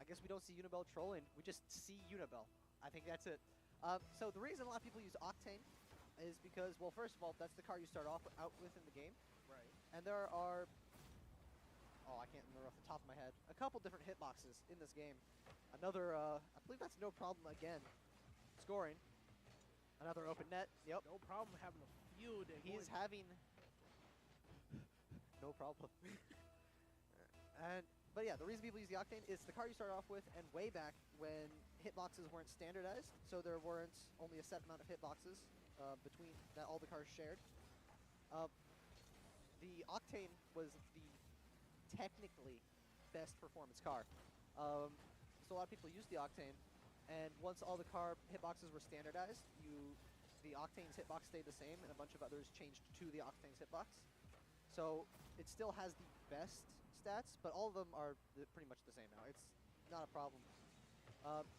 I guess we don't see Unibell trolling. We just see Unibell. I think that's it. So the reason a lot of people use Octane is because, well, first of all, that's the car you start off out with in the game. Right. And there are, I can't remember off the top of my head, a couple different hitboxes in this game. Another, I believe that's No Problem again, scoring. Another open net, yep. No problem having a field day. He's having no problem. But yeah, the reason people use the Octane is the car you start off with, and way back when hitboxes weren't standardized, so there weren't only a set amount of hitboxes between that all the cars shared. The Octane was the technically best performance car. So a lot of people use the Octane, and once all the car hitboxes were standardized, the Octane's hitbox stayed the same, and a bunch of others changed to the Octane's hitbox. So it still has the best stats, but all of them are pretty much the same now. It's not a problem.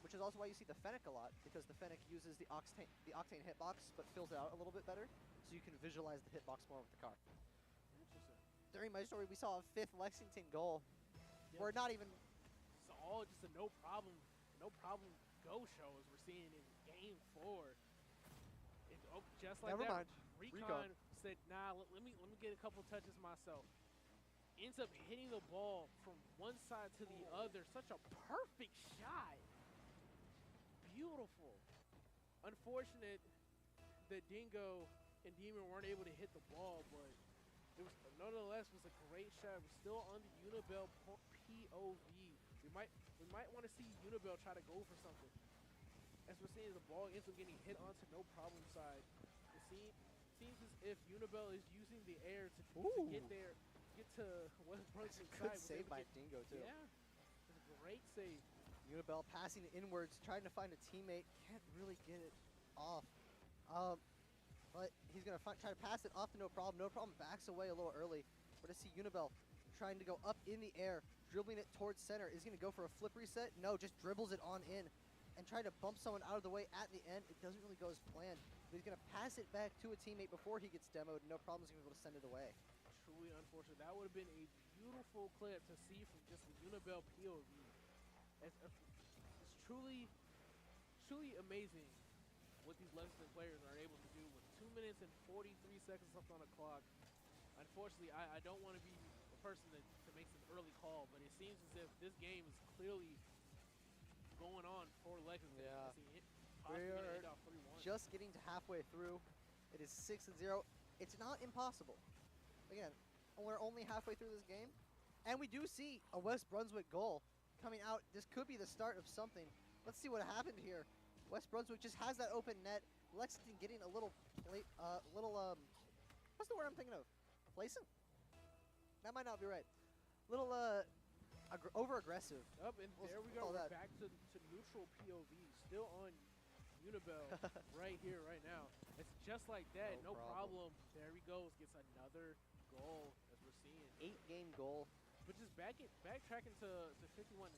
Which is also why you see the Fennec a lot, because the Fennec uses the Octane hitbox, but fills it out a little bit better, so you can visualize the hitbox more with the car. Interesting. During my story, we saw a 5th Lexington goal. Yep. We're not even... It's all just a no problem go show as we're seeing in game 4. Just like Never that, mind. Recon said, nah, let me get a couple touches myself. Ends up hitting the ball from one side to the other. Such a perfect shot. Beautiful. Unfortunate that Dingo and Demon weren't able to hit the ball, but it was nonetheless was a great shot. We're still on the Unibel POV. We might want to see Unibel try to go for something. As we're seeing, the ball ends up getting hit onto No Problem side. It seems as if Unibel is using the air to get to West Brunswick side. Good save by Dingo too. Yeah, it's a great save. Unibel passing inwards, trying to find a teammate. Can't really get it off. But he's going to try to pass it off to No Problem. No Problem backs away a little early. We're going to see Unibel trying to go up in the air, dribbling it towards center. Is he going to go for a flip reset? No, just dribbles it on in and try to bump someone out of the way at the end. It doesn't really go as planned. But he's going to pass it back to a teammate before he gets demoed. No Problem is going to be able to send it away. Truly unfortunate. That would have been a beautiful clip to see from just the Unibel POV. It's truly amazing what these Lexington players are able to do with 2 minutes and 43 seconds left on the clock. Unfortunately, I don't want to be the person that makes an early call, but it seems as if this game is clearly going on for Lexington. Yeah. We're just getting to halfway through. It is 6-0. It's not impossible. Again, we're only halfway through this game, and we do see a West Brunswick goal coming out. This could be the start of something. Let's see what happened here. West Brunswick just has that open net. Lexington getting a little, what's the word I'm thinking of? Complacent? That might not be right. Little, over-aggressive. Up, and there we go. We're back to neutral POV. Still on Unibel right here, right now. It's just like that. No problem. There he goes. Gets another goal, as we're seeing. 8-game goal. But just backtracking to 51.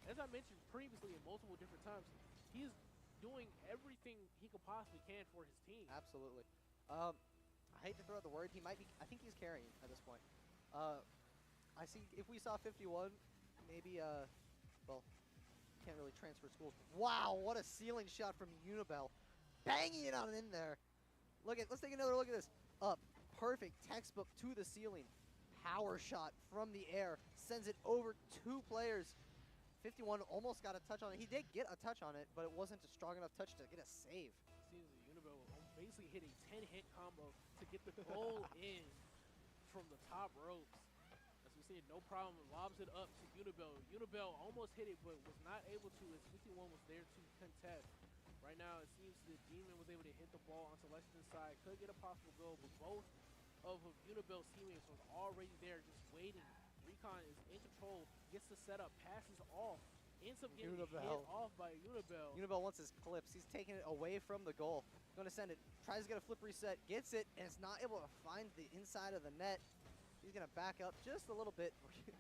As I mentioned previously in multiple different times, he is doing everything he could possibly can for his team. Absolutely. I hate to throw out the word. I think he's carrying at this point. I see if we saw 51, maybe, well, can't really transfer schools. Wow, what a ceiling shot from Unibel. Banging it on in there. Let's take another look at this. Up, perfect textbook to the ceiling. Power shot from the air. Sends it over 2 players. 51 almost got a touch on it. He did get a touch on it, but it wasn't a strong enough touch to get a save. Seems like Unibel basically hit a 10-hit combo to get the goal in from the top ropes. As we see, No Problem lobs it up to Unibel. Unibel almost hit it, but was not able to as 51 was there to contest. Right now, it seems that Demon was able to hit the ball onto Lexington's side. Could get a possible goal, but both of Unibel's teammates was already there just waiting. Recon is in control, gets the setup, passes off, ends up getting hit off by Unibel. Unibel wants his clips. He's taking it away from the goal. Going to send it, tries to get a flip reset, gets it, and it's not able to find the inside of the net. He's going to back up just a little bit.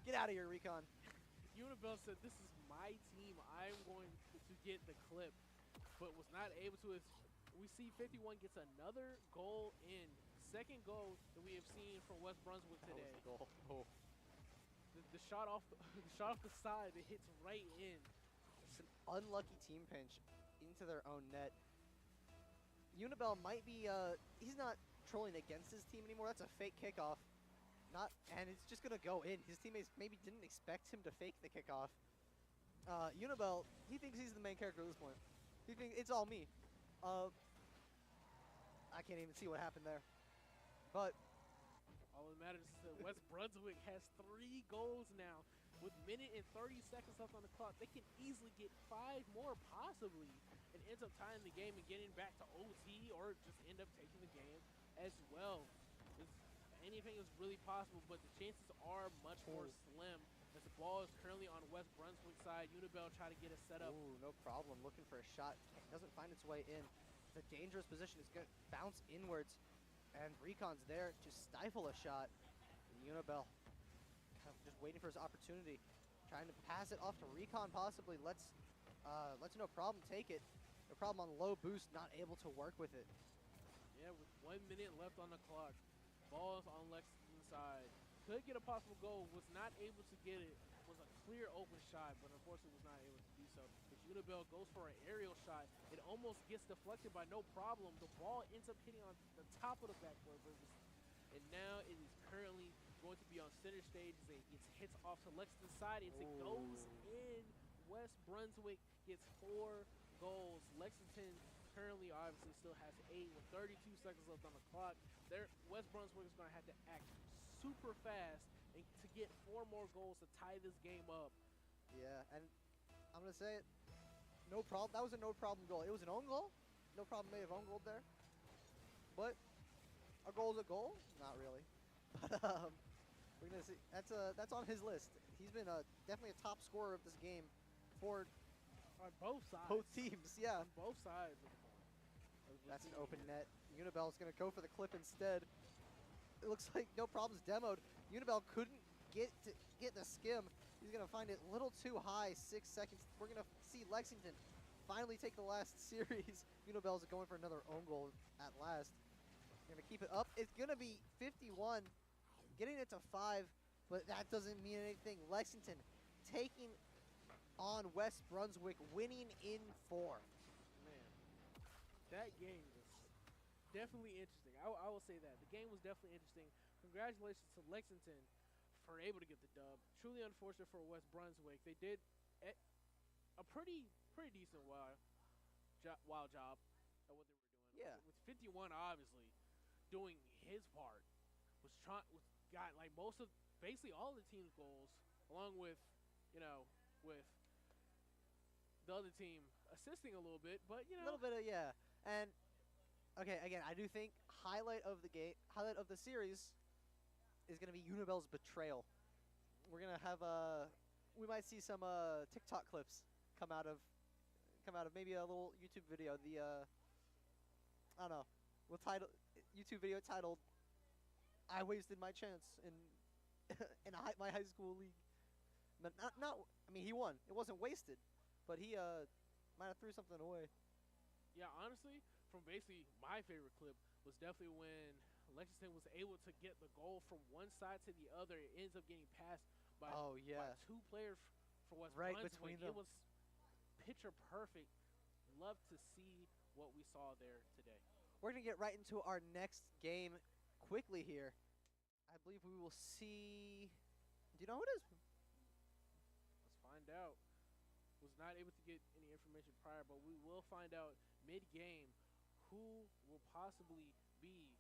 Get out of here, Recon. Unibel said, this is my team. I'm going to get the clip, but was not able to. We see 51 gets another goal in. Second goal that we have seen from West Brunswick today. That was the goal. Oh. The shot off the side that hits right in. It's an unlucky team pinch. into their own net. Unibel might be, he's not trolling against his team anymore. That's a fake kickoff. And it's just going to go in. His teammates maybe didn't expect him to fake the kickoff. Unibel, he thinks he's the main character at this point. He thinks it's all me. I can't even see what happened there. But all that matters is that West Brunswick has 3 goals now. With minute and 30 seconds left on the clock, they can easily get 5 more possibly and ends up tying the game and getting back to OT or just end up taking the game as well. Anything is really possible, but the chances are much more slim as the ball is currently on West Brunswick side. Unibel try to get a setup. Ooh, no problem. Looking for a shot. Doesn't find its way in. It's a dangerous position. It's going to bounce inwards. And Recon's there to stifle a shot. And Unibel kind of just waiting for his opportunity. Trying to pass it off to Recon possibly. Let's no problem take it. No problem on low boost. Not able to work with it. Yeah, with 1 minute left on the clock. Ball's on Lexington's side. Could get a possible goal. Was not able to get it. Was a clear open shot, but unfortunately was not able to do so. As Unibel goes for an aerial shot, it almost gets deflected by no problem. The ball ends up hitting on the top of the backboard. And now it is currently going to be on center stage as it hits off to Lexington's side. As it goes in, West Brunswick gets 4 goals. Lexington currently obviously still has 8 with 32 seconds left on the clock. West Brunswick is going to have to act super fast and to get 4 more goals to tie this game up. Yeah, and I'm going to say it, no problem. That was a no problem goal. It was an own goal. No problem may have own goal there. But a goal is a goal? Not really. But we're going to see. That's on his list. He's been definitely a top scorer of this game for on both sides. Both teams, yeah. On both sides. That's an open net. Unibel's going to go for the clip instead. It looks like no problems demoed. Unibel couldn't get the skim. He's going to find it a little too high, 6 seconds. We're going to see Lexington finally take the last series. Unibel's going for another own goal at last. Going to keep it up. It's going to be 51, getting it to 5, but that doesn't mean anything. Lexington taking on West Brunswick, winning in 4. Man, that game was definitely interesting. I will say that. The game was definitely interesting. Congratulations to Lexington for able to get the dub. Truly unfortunate for West Brunswick. They did a pretty decent wild job at what they were doing. Yeah. With 51 obviously doing his part. Got like most of basically all the team's goals, along with, with the other team assisting a little bit, but a little bit of, yeah. And okay, again, I do think highlight of the series is going to be Unibel's betrayal. We're going to have we might see some TikTok clips come out of maybe a little YouTube video. I don't know. YouTube video titled "I wasted my chance in my high school league." But not. I mean, he won. It wasn't wasted, but he might have threw something away. Yeah, honestly, from basically my favorite clip was definitely when Lexington was able to get the goal from one side to the other. It ends up getting passed by 2 players for West Brunswick. Between them. It was picture perfect. Love to see what we saw there today. We're going to get right into our next game quickly here. I believe we will see. Do you know who it is? Let's find out. Was not able to get any information prior, but we will find out mid-game who will possibly be.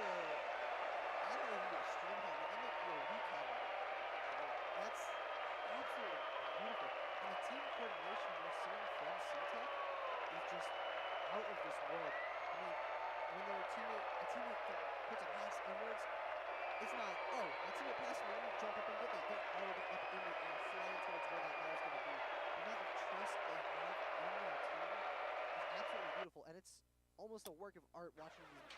unbelievable extreme high. They end up with a recon. That's absolutely beautiful. And the team coordination we're seeing from CTEC is just out of this world. I mean, when a teammate puts a pass inwards, it's not, oh, my teammate passed me, let me jump up and get that. They're already up in it and flying towards where that ball's going to be. The amount of trust they have in their team is absolutely beautiful, and it's almost a work of art watching these.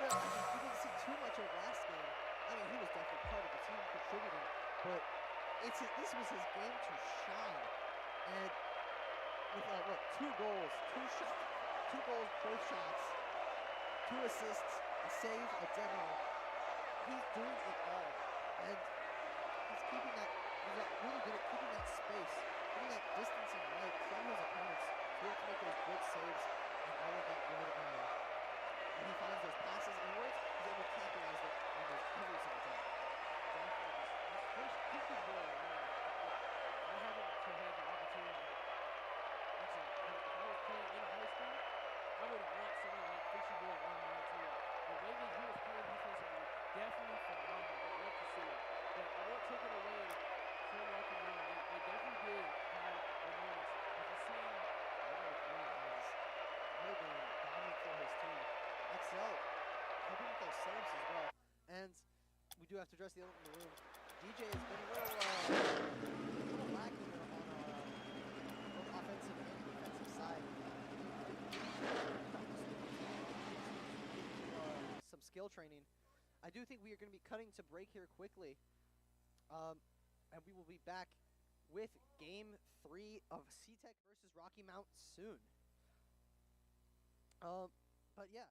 we didn't see too much of last game. I mean, he was definitely part of the team contributing, but this was his game to shine. And with what, 2 goals, 2 goals, both shots, 2 assists, a save, a demo. He's doing it all, and he's keeping that. He's really good at keeping that space, keeping that distancing right from his opponents to be able to make those good saves and all of that good. When he finds those passes inwards, he's able to capitalize on those every single time. First pick and roll, I haven't had the opportunity. If I was playing in high school, I would want someone like Fishy Boy on my team. The way that he was playing defensively, definitely phenomenal. I'd love to see it. But I won't take it away from Rocket League. They definitely did have a notice. If you see really been dominant for his team. XL helping with those saves as well. And we do have to address the elephant in the room. DJ has been a little lacking here on both offensive and defensive side. Some skill training. I do think we are going to be cutting to break here quickly. And we will be back with Game 3 of C-Tech versus Rocky Mount soon. But yeah.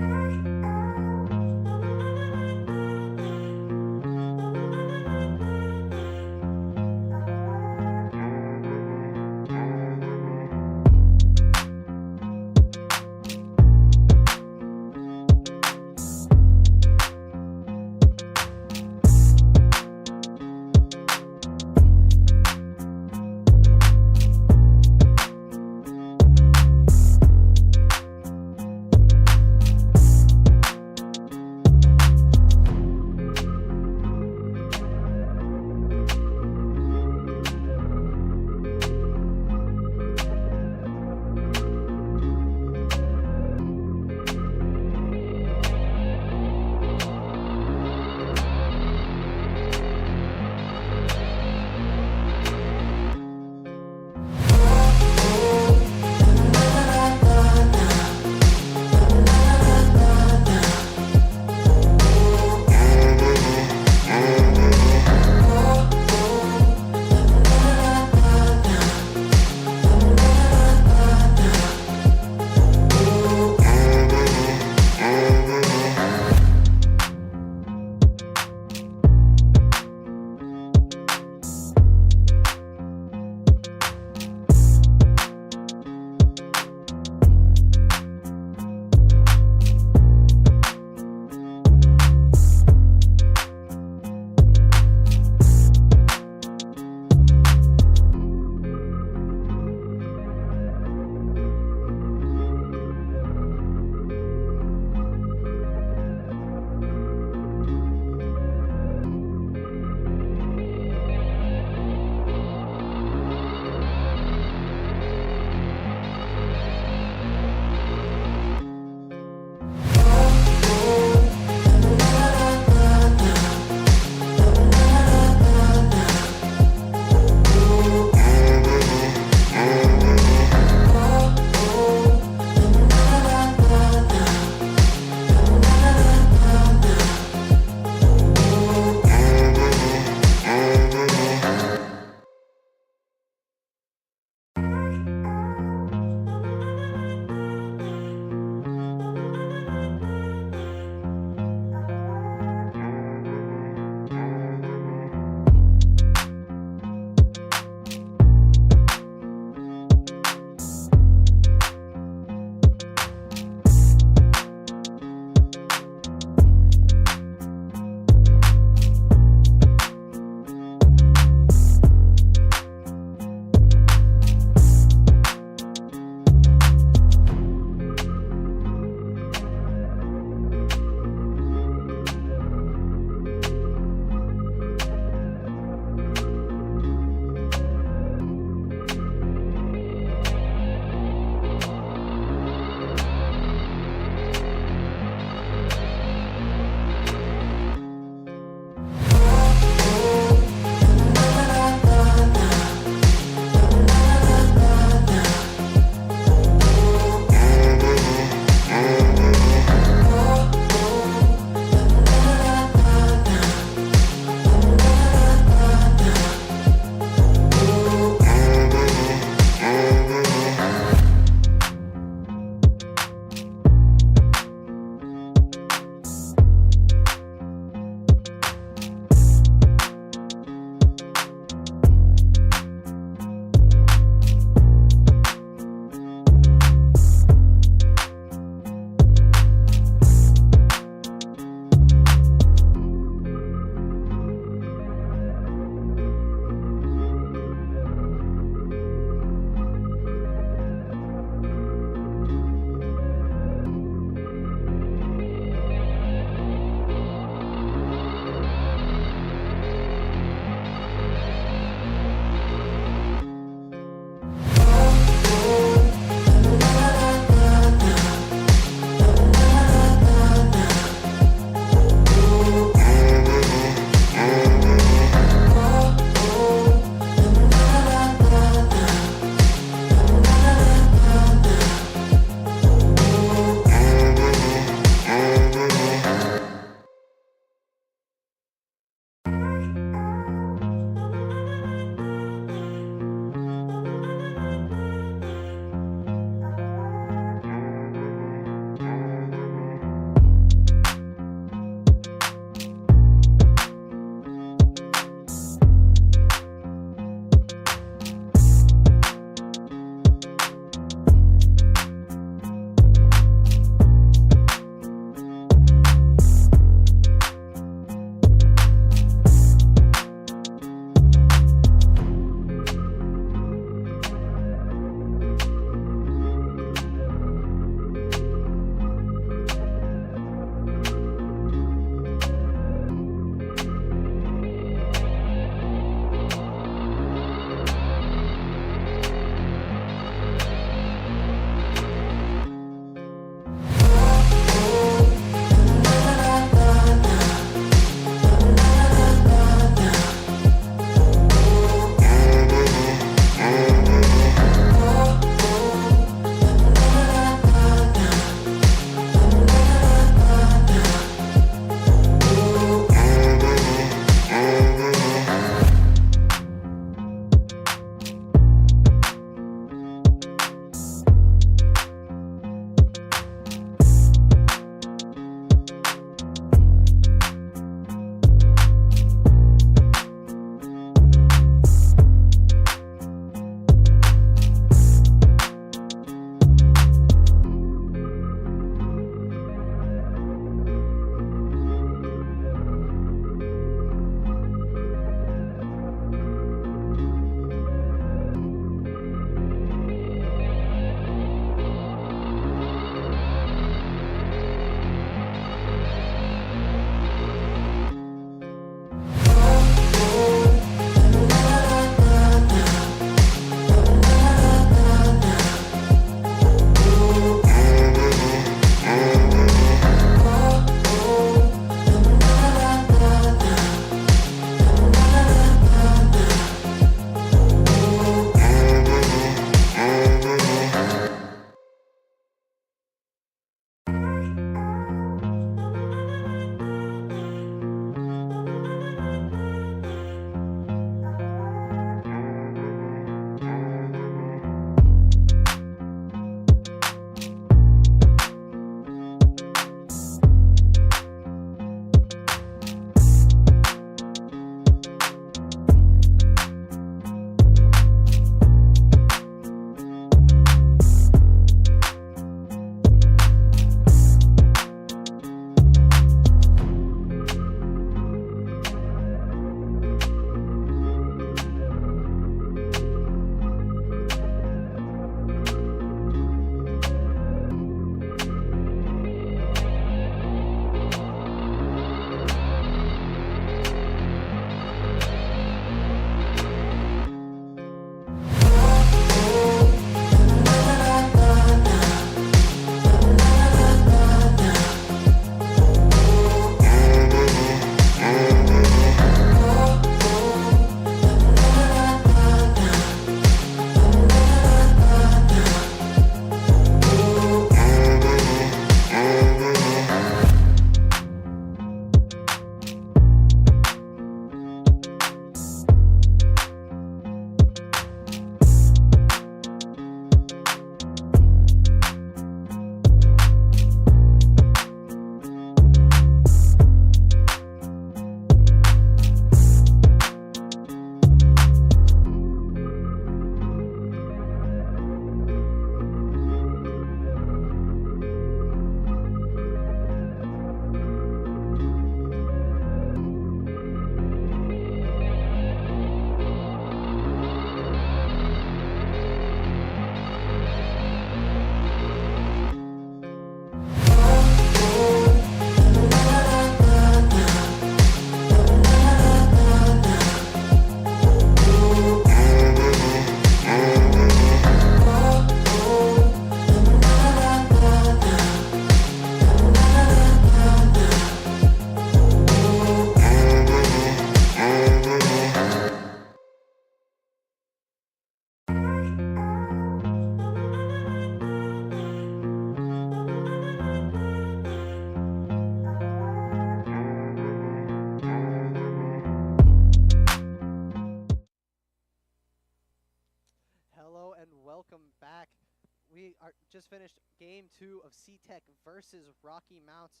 just finished Game 2 of C-Tech versus Rocky Mounts.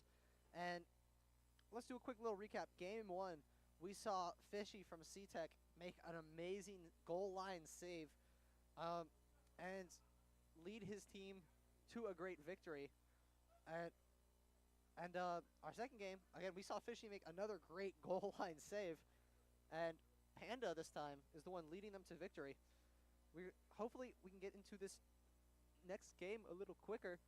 And let's do a quick little recap. Game 1, we saw Fishy from C-Tech make an amazing goal line save and lead his team to a great victory. And our second game, again, we saw Fishy make another great goal line save. And Panda this time is the one leading them to victory. Hopefully we can get into this next game a little quicker.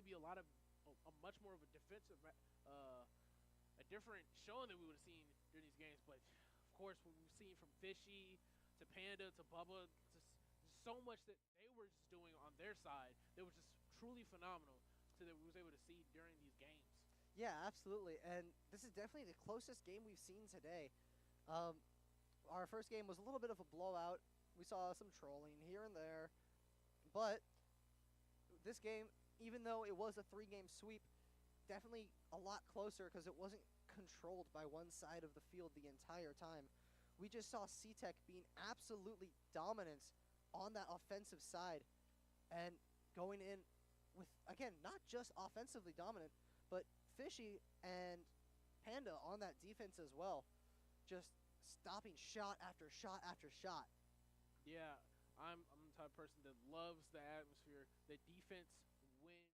Be a lot of a much more of a defensive, a different showing that we would have seen during these games. But of course, what we've seen from Fishy to Panda to Bubba, just so much that they were just doing on their side that was just truly phenomenal that we was able to see during these games. Yeah, absolutely. And this is definitely the closest game we've seen today. Our first game was a little bit of a blowout. We saw some trolling here and there, but this game, even though it was a 3-game sweep, definitely a lot closer because it wasn't controlled by one side of the field the entire time. We just saw C-Tech being absolutely dominant on that offensive side and going in with, again, not just offensively dominant, but Fishy and Panda on that defense as well, just stopping shot after shot after shot. Yeah, I'm the type of person that loves the atmosphere, the defense wins.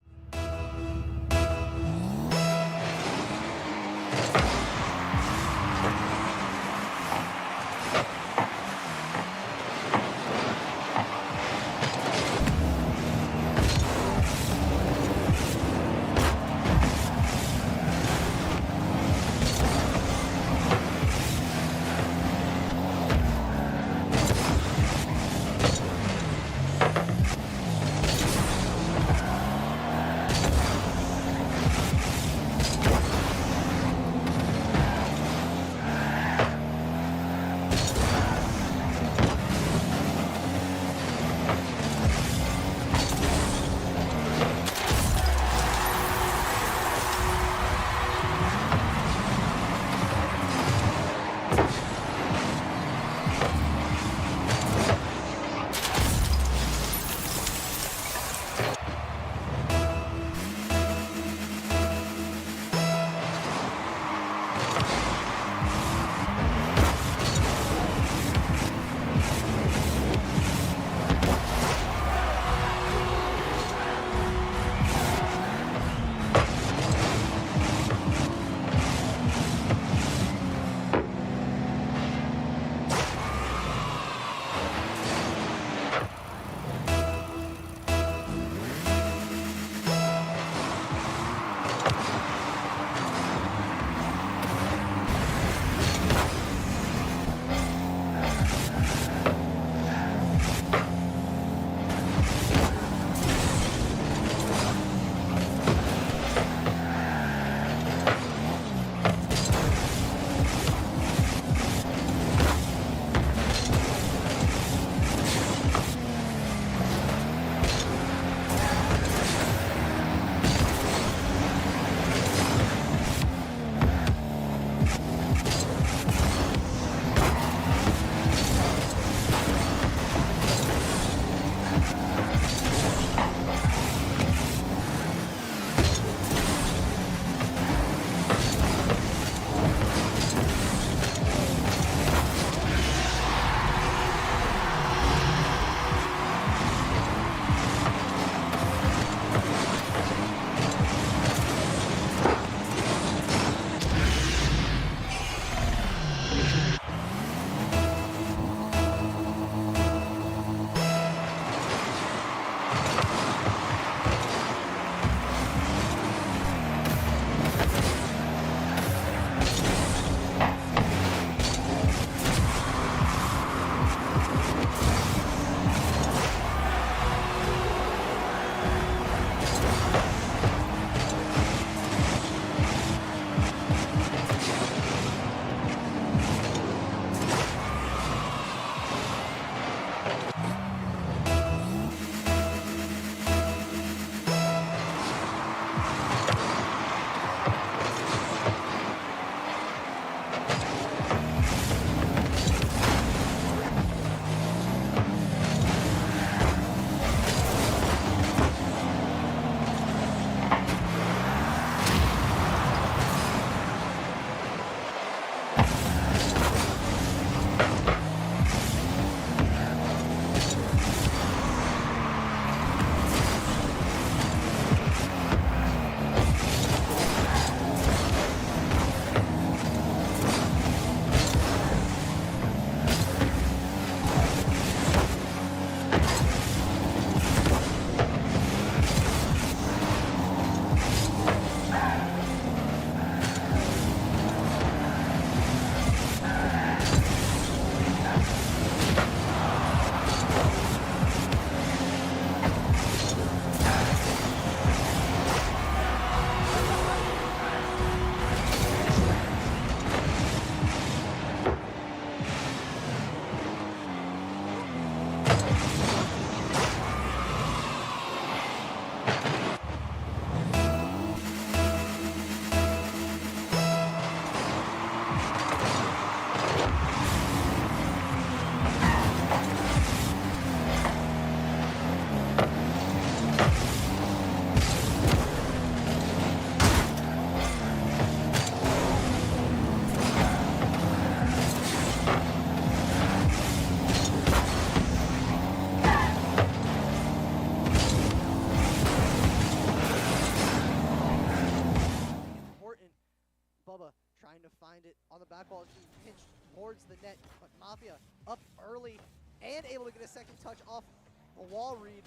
find it on the back wall. It's being pinched towards the net, but Mafia up early and able to get a second touch off a wall read,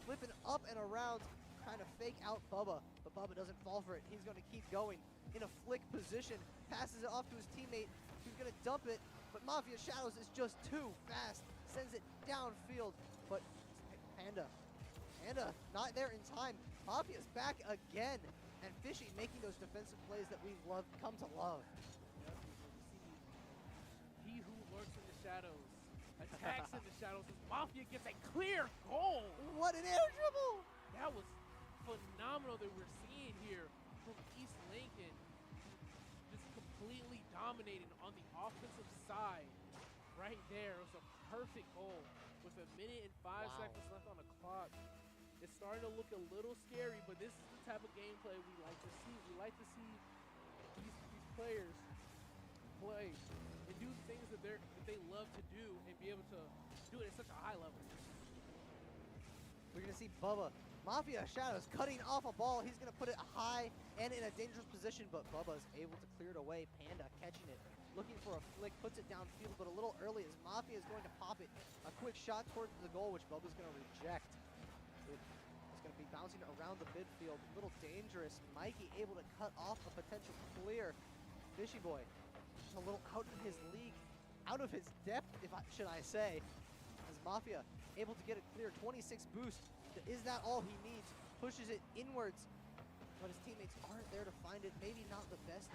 flipping up and around, trying to fake out Bubba, but Bubba doesn't fall for it. He's going to keep going in a flick position, passes it off to his teammate, who's going to dump it, but Mafia Shadows is just too fast, sends it downfield, but Panda not there in time. Mafia's back again, and Fishy making those defensive plays that we've come to love. Yep, he who lurks in the shadows, attacks in the shadows, as Mafia gets a clear goal. What an air dribble! That was phenomenal that we're seeing here from East Lincoln, just completely dominating on the offensive side right there. It was a perfect goal with 1 minute and 5 seconds left on the clock. It's starting to look a little scary, but this is the type of gameplay we like to see. We like to see these players play and do things that they love to do and be able to do it at such a high level. We're going to see Bubba, Mafia Shadows, cutting off a ball. He's going to put it high and in a dangerous position, but Bubba is able to clear it away. Panda catching it, looking for a flick, puts it downfield, but a little early as Mafia is going to pop it. A quick shot towards the goal, which Bubba's going to reject. It's going to be be bouncing around the midfield. A little dangerous. Mikey able to cut off a potential clear. Fishy Boy just a little out of his league, out of his depth, should I say, as Mafia able to get a clear 26 boost. Is that all he needs? Pushes it inwards, but his teammates aren't there to find it. Maybe not the best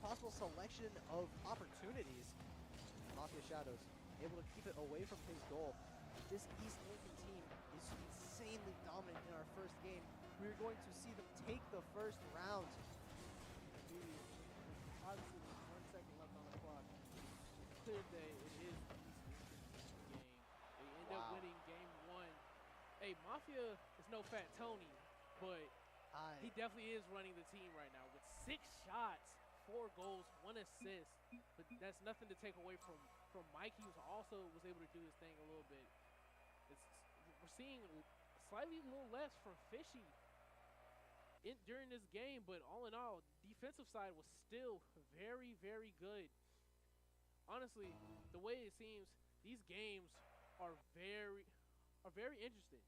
possible selection of opportunities. Mafia Shadows able to keep it away from his goal. This East Lincoln team is insanely dominant in our first game. We're going to see them take the first round. Obviously, with 1 second left on the clock, it's clear that it is the East Lincoln game. They end up winning game 1. Hey, Mafia is no Fat Tony, but he definitely is running the team right now with 6 shots, 4 goals, 1 assist. But that's nothing to take away from Mikey, who also was able to do his thing a little bit. We're seeing slightly a little less from Fishy during this game, but all in all, defensive side was still very, very good. Honestly, the way it seems, these games are very interesting.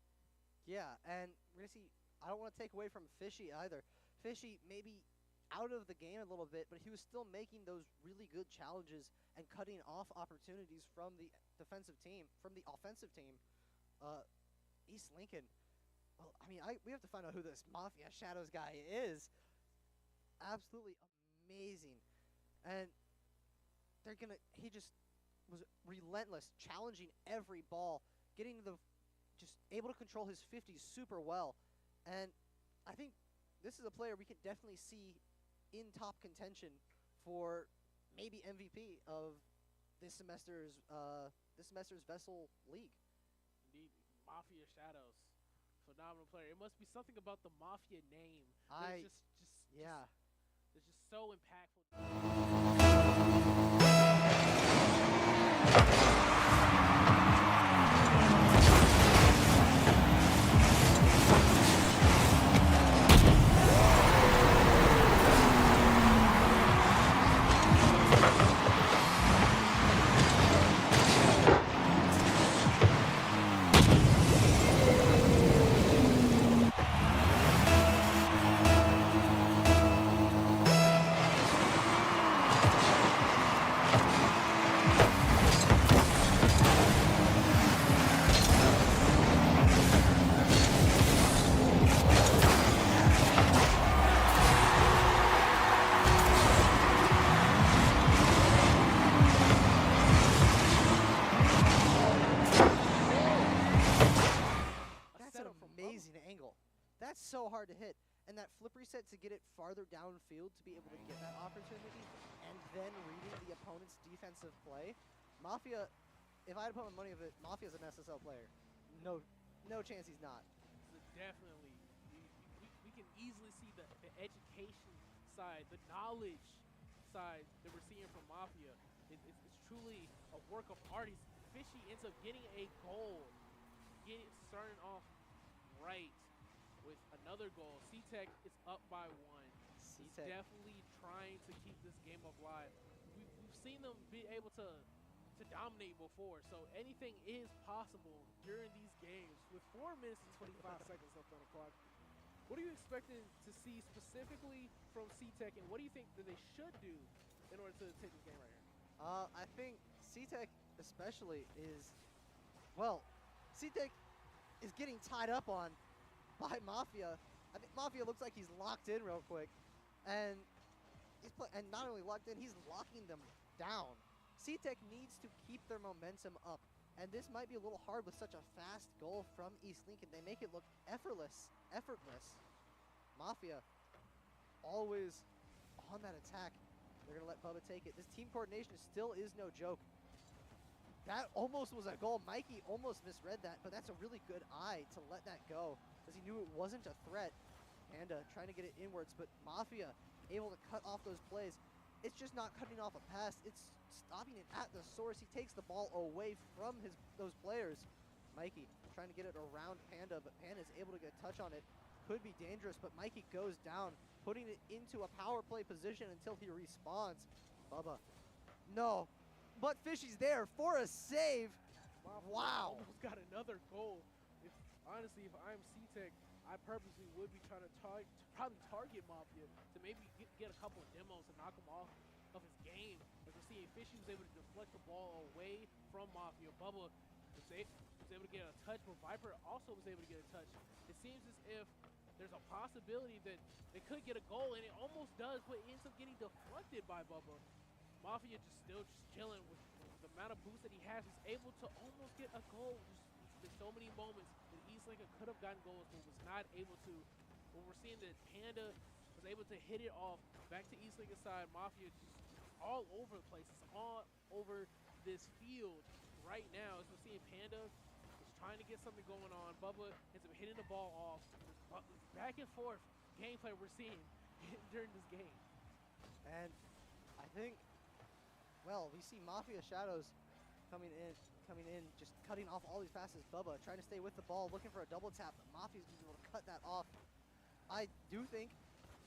Yeah, and we're gonna see. I don't want to take away from Fishy either. Fishy maybe out of the game a little bit, but he was still making those really good challenges and cutting off opportunities from the defensive team, from the offensive team. East Lincoln. Well, I mean, we have to find out who this Mafia Shadows guy is. Absolutely amazing, and he just was relentless, challenging every ball, getting to just able to control his 50s super well, and I think this is a player we could definitely see in top contention for maybe MVP of this semester's VESL League. Indeed, Mafia Shadows, phenomenal player. It must be something about the Mafia name. It's just so impactful. That's so hard to hit. And that flip reset to get it farther downfield to be able to get that opportunity, and then reading the opponent's defensive play. Mafia, if I had to put my money on it, Mafia's an SSL player. No chance he's not. Definitely. We can easily see the education side, the knowledge side that we're seeing from Mafia. It's truly a work of art. Fishy ends up getting a goal, starting off right with another goal. C-Tech is up by 1. He's definitely trying to keep this game alive. We've seen them be able to dominate before, so anything is possible during these games. With 4 minutes and 25 seconds left on the clock, what are you expecting to see specifically from C-Tech, and what do you think that they should do in order to take this game right here? I think C-Tech especially is, well, C-Tech is getting tied up on by Mafia. I think Mafia looks like he's locked in real quick, and and not only locked in, he's locking them down. C-Tech needs to keep their momentum up, and this might be a little hard with such a fast goal from East Lincoln. They make it look effortless. Mafia always on that attack. They're gonna let Bubba take it. This team coordination still is no joke. That almost was a goal. Mikey almost misread that, but that's a really good eye to let that go, because he knew it wasn't a threat. And trying to get it inwards, but Mafia able to cut off those plays. It's just not cutting off a pass. It's stopping it at the source. He takes the ball away from those players. Mikey trying to get it around Panda, but Panda's able to get a touch on it. Could be dangerous, but Mikey goes down, putting it into a power play position until he respawns. Bubba, no, but Fishy's there for a save. Wow. Almost got another goal. honestly, if I'm C-Tech, I purposely would be trying to probably target Mafia to maybe get a couple of demos and knock him off of his game. As we're seeing, Fishy was able to deflect the ball away from Mafia. Bubba was able to get a touch, but Viper also was able to get a touch. It seems as if there's a possibility that they could get a goal, and it almost does, but it ends up getting deflected by Bubba. Mafia still chilling with the amount of boost that he has. He's able to almost get a goal. There's so many moments that East Lincoln could have gotten goals, but was not able to. When we're seeing that Panda was able to hit it off back to East Lincoln side, Mafia just all over the place. It's all over this field right now. As we're seeing, Panda is trying to get something going on. Bubba ends up hitting the ball off. Back and forth gameplay we're seeing during this game. And I think, well, we see Mafia Shadows coming in, just cutting off all these passes. Bubba trying to stay with the ball, looking for a double tap, but Mafia's going to be able to cut that off. I do think,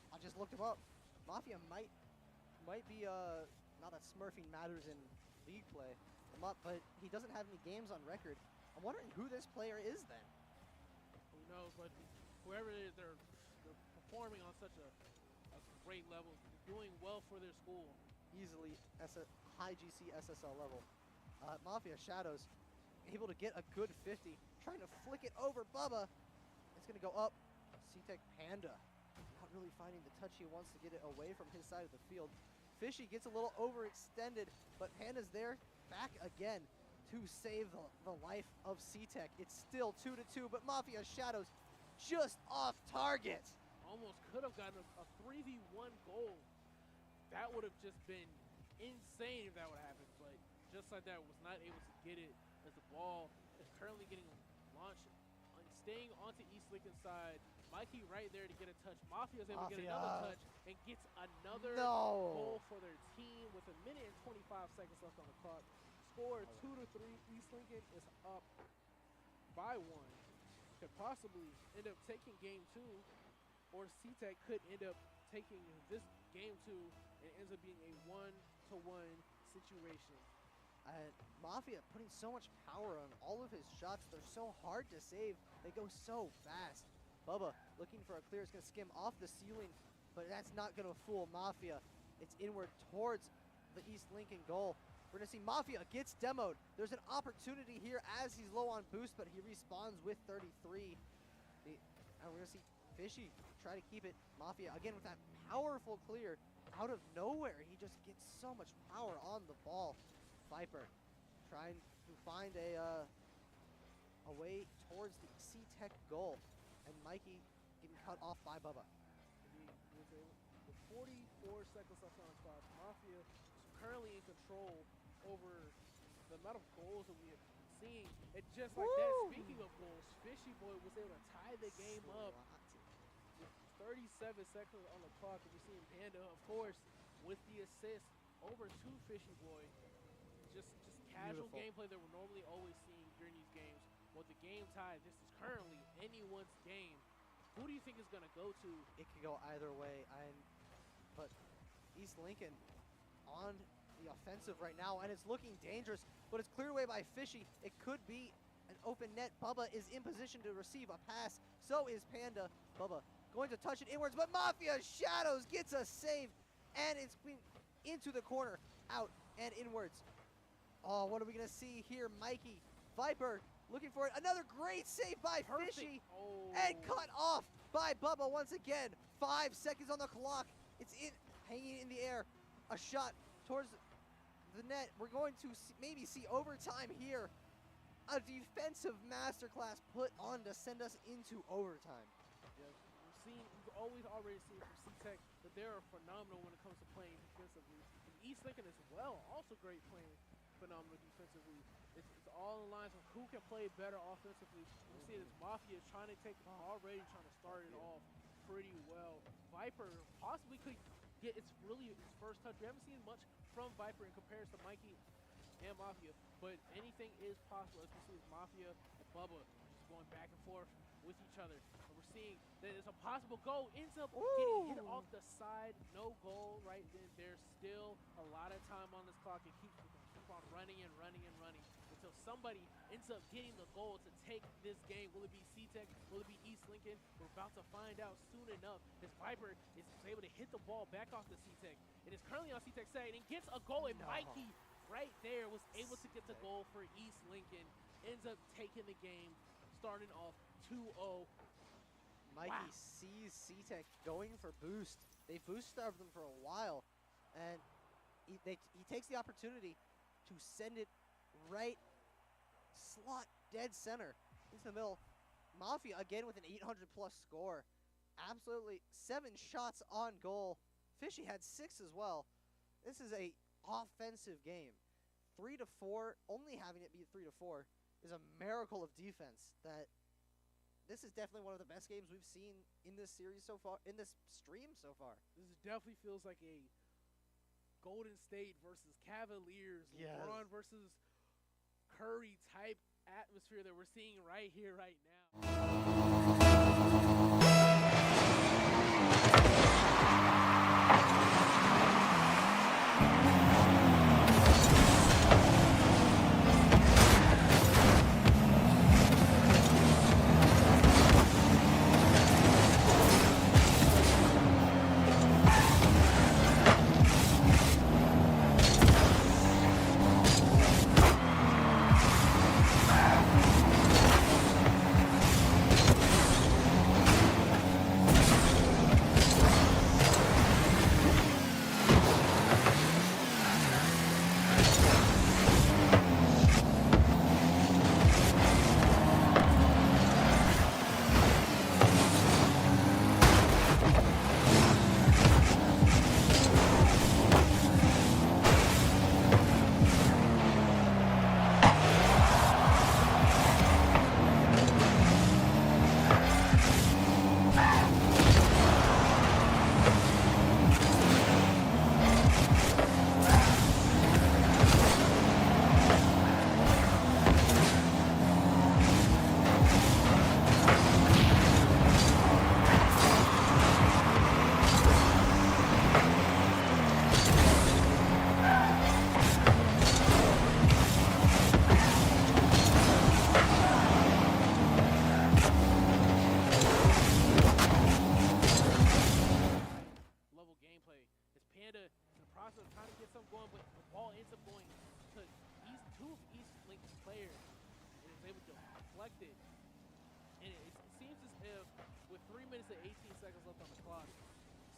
I just looked him up, Mafia might be, not that smurfing matters in league play, but he doesn't have any games on record. I'm wondering who this player is then. Who knows, but whoever it is, they're performing on such a great level, doing well for their school. Easily high GC SSL level. Mafia Shadows able to get a good 50, trying to flick it over Bubba. It's going to go up. C-Tech Panda not really finding the touch he wants to get it away from his side of the field. Fishy gets a little overextended, but Panda's there back again to save the life of C-Tech. It's still 2-2, but Mafia Shadows just off target. Almost could have gotten a 3v1 goal. That would have just been insane if that would happen, but just like that, was not able to get it as the ball is currently getting launched and staying onto East Lincoln side. Mikey right there to get a touch. Mafia is able to get another touch and gets another goal for their team with 1 minute and 25 seconds left on the clock. Score 2-3. East Lincoln is up by 1. Could possibly end up taking game 2, or C-Tech could end up taking this game 2 and it ends up being a 1-1 situation. Mafia putting so much power on all of his shots. They're so hard to save. They go so fast. Bubba looking for a clear. Is going to skim off the ceiling, but that's not going to fool Mafia. It's inward towards the East Lincoln goal. We're going to see Mafia gets demoed. There's an opportunity here as he's low on boost, but he respawns with 33. And we're going to see Fishy try to keep it. Mafia, again, with that powerful clear out of nowhere. He just gets so much power on the ball. Viper trying to find a way towards the C-Tech goal. And Mikey getting cut off by Bubba. With 44 seconds left on the clock, Mafia is currently in control over the amount of goals that we have been seeing. And just like that, speaking of goals, Fishy Boy was able to tie the game up with 37 seconds on the clock. And we're seeing Panda, of course, with the assist over to Fishy Boy. Just casual gameplay that we're normally always seeing during these games. Well, the game tied. This is currently anyone's game. Who do you think is going to go to? It could go either way. But East Lincoln on the offensive right now, and it's looking dangerous, but it's cleared away by Fishy. It could be an open net. Bubba is in position to receive a pass. So is Panda. Bubba going to touch it inwards, but Mafia Shadows gets a save, and it's been into the corner, out and inwards. Oh, what are we going to see here? Mikey, Viper, looking for it. Another great save by Fishy. And cut off by Bubba once again. 5 seconds on the clock. It's hanging in the air. A shot towards the net. We're going to maybe see overtime here. A defensive masterclass put on to send us into overtime. Yeah, we've already seen from C-Tech that they are phenomenal when it comes to playing defensively. And East Lincoln as well, also great playing phenomenal defensively. It's all in lines of who can play better offensively. We see this Mafia is trying to start it off pretty well. Viper possibly could get its first touch. We haven't seen much from Viper in comparison to Mikey and Mafia, but anything is possible as we see Mafia and Bubba just going back and forth with each other. And we're seeing that there's a possible goal, ends up getting hit off the side. No goal right then. There's still a lot of time on this clock. It keeps on running and running and running. It's until somebody ends up getting the goal to take this game. Will it be C-Tech? Will it be East Lincoln? We're about to find out soon enough. As Viper is able to hit the ball back off the C-Tech. It is currently on C-Tech's side and gets a goal. And Mikey right there was able to get the goal for East Lincoln. Ends up taking the game, starting off 2-0. Mikey sees C-Tech going for boost. They boost starved them for a while, and he takes the opportunity to send it right slot dead center into the middle. Mafia again with an 800+ score. Absolutely 7 shots on goal. Fishy had 6 as well. This is a offensive game. 3-4, only having it be 3-4 is a miracle of defense. That this is definitely one of the best games we've seen in this series so far, in this stream so far. This definitely feels like a Golden State versus Cavaliers, LeBron versus Curry type atmosphere that we're seeing right here, right now.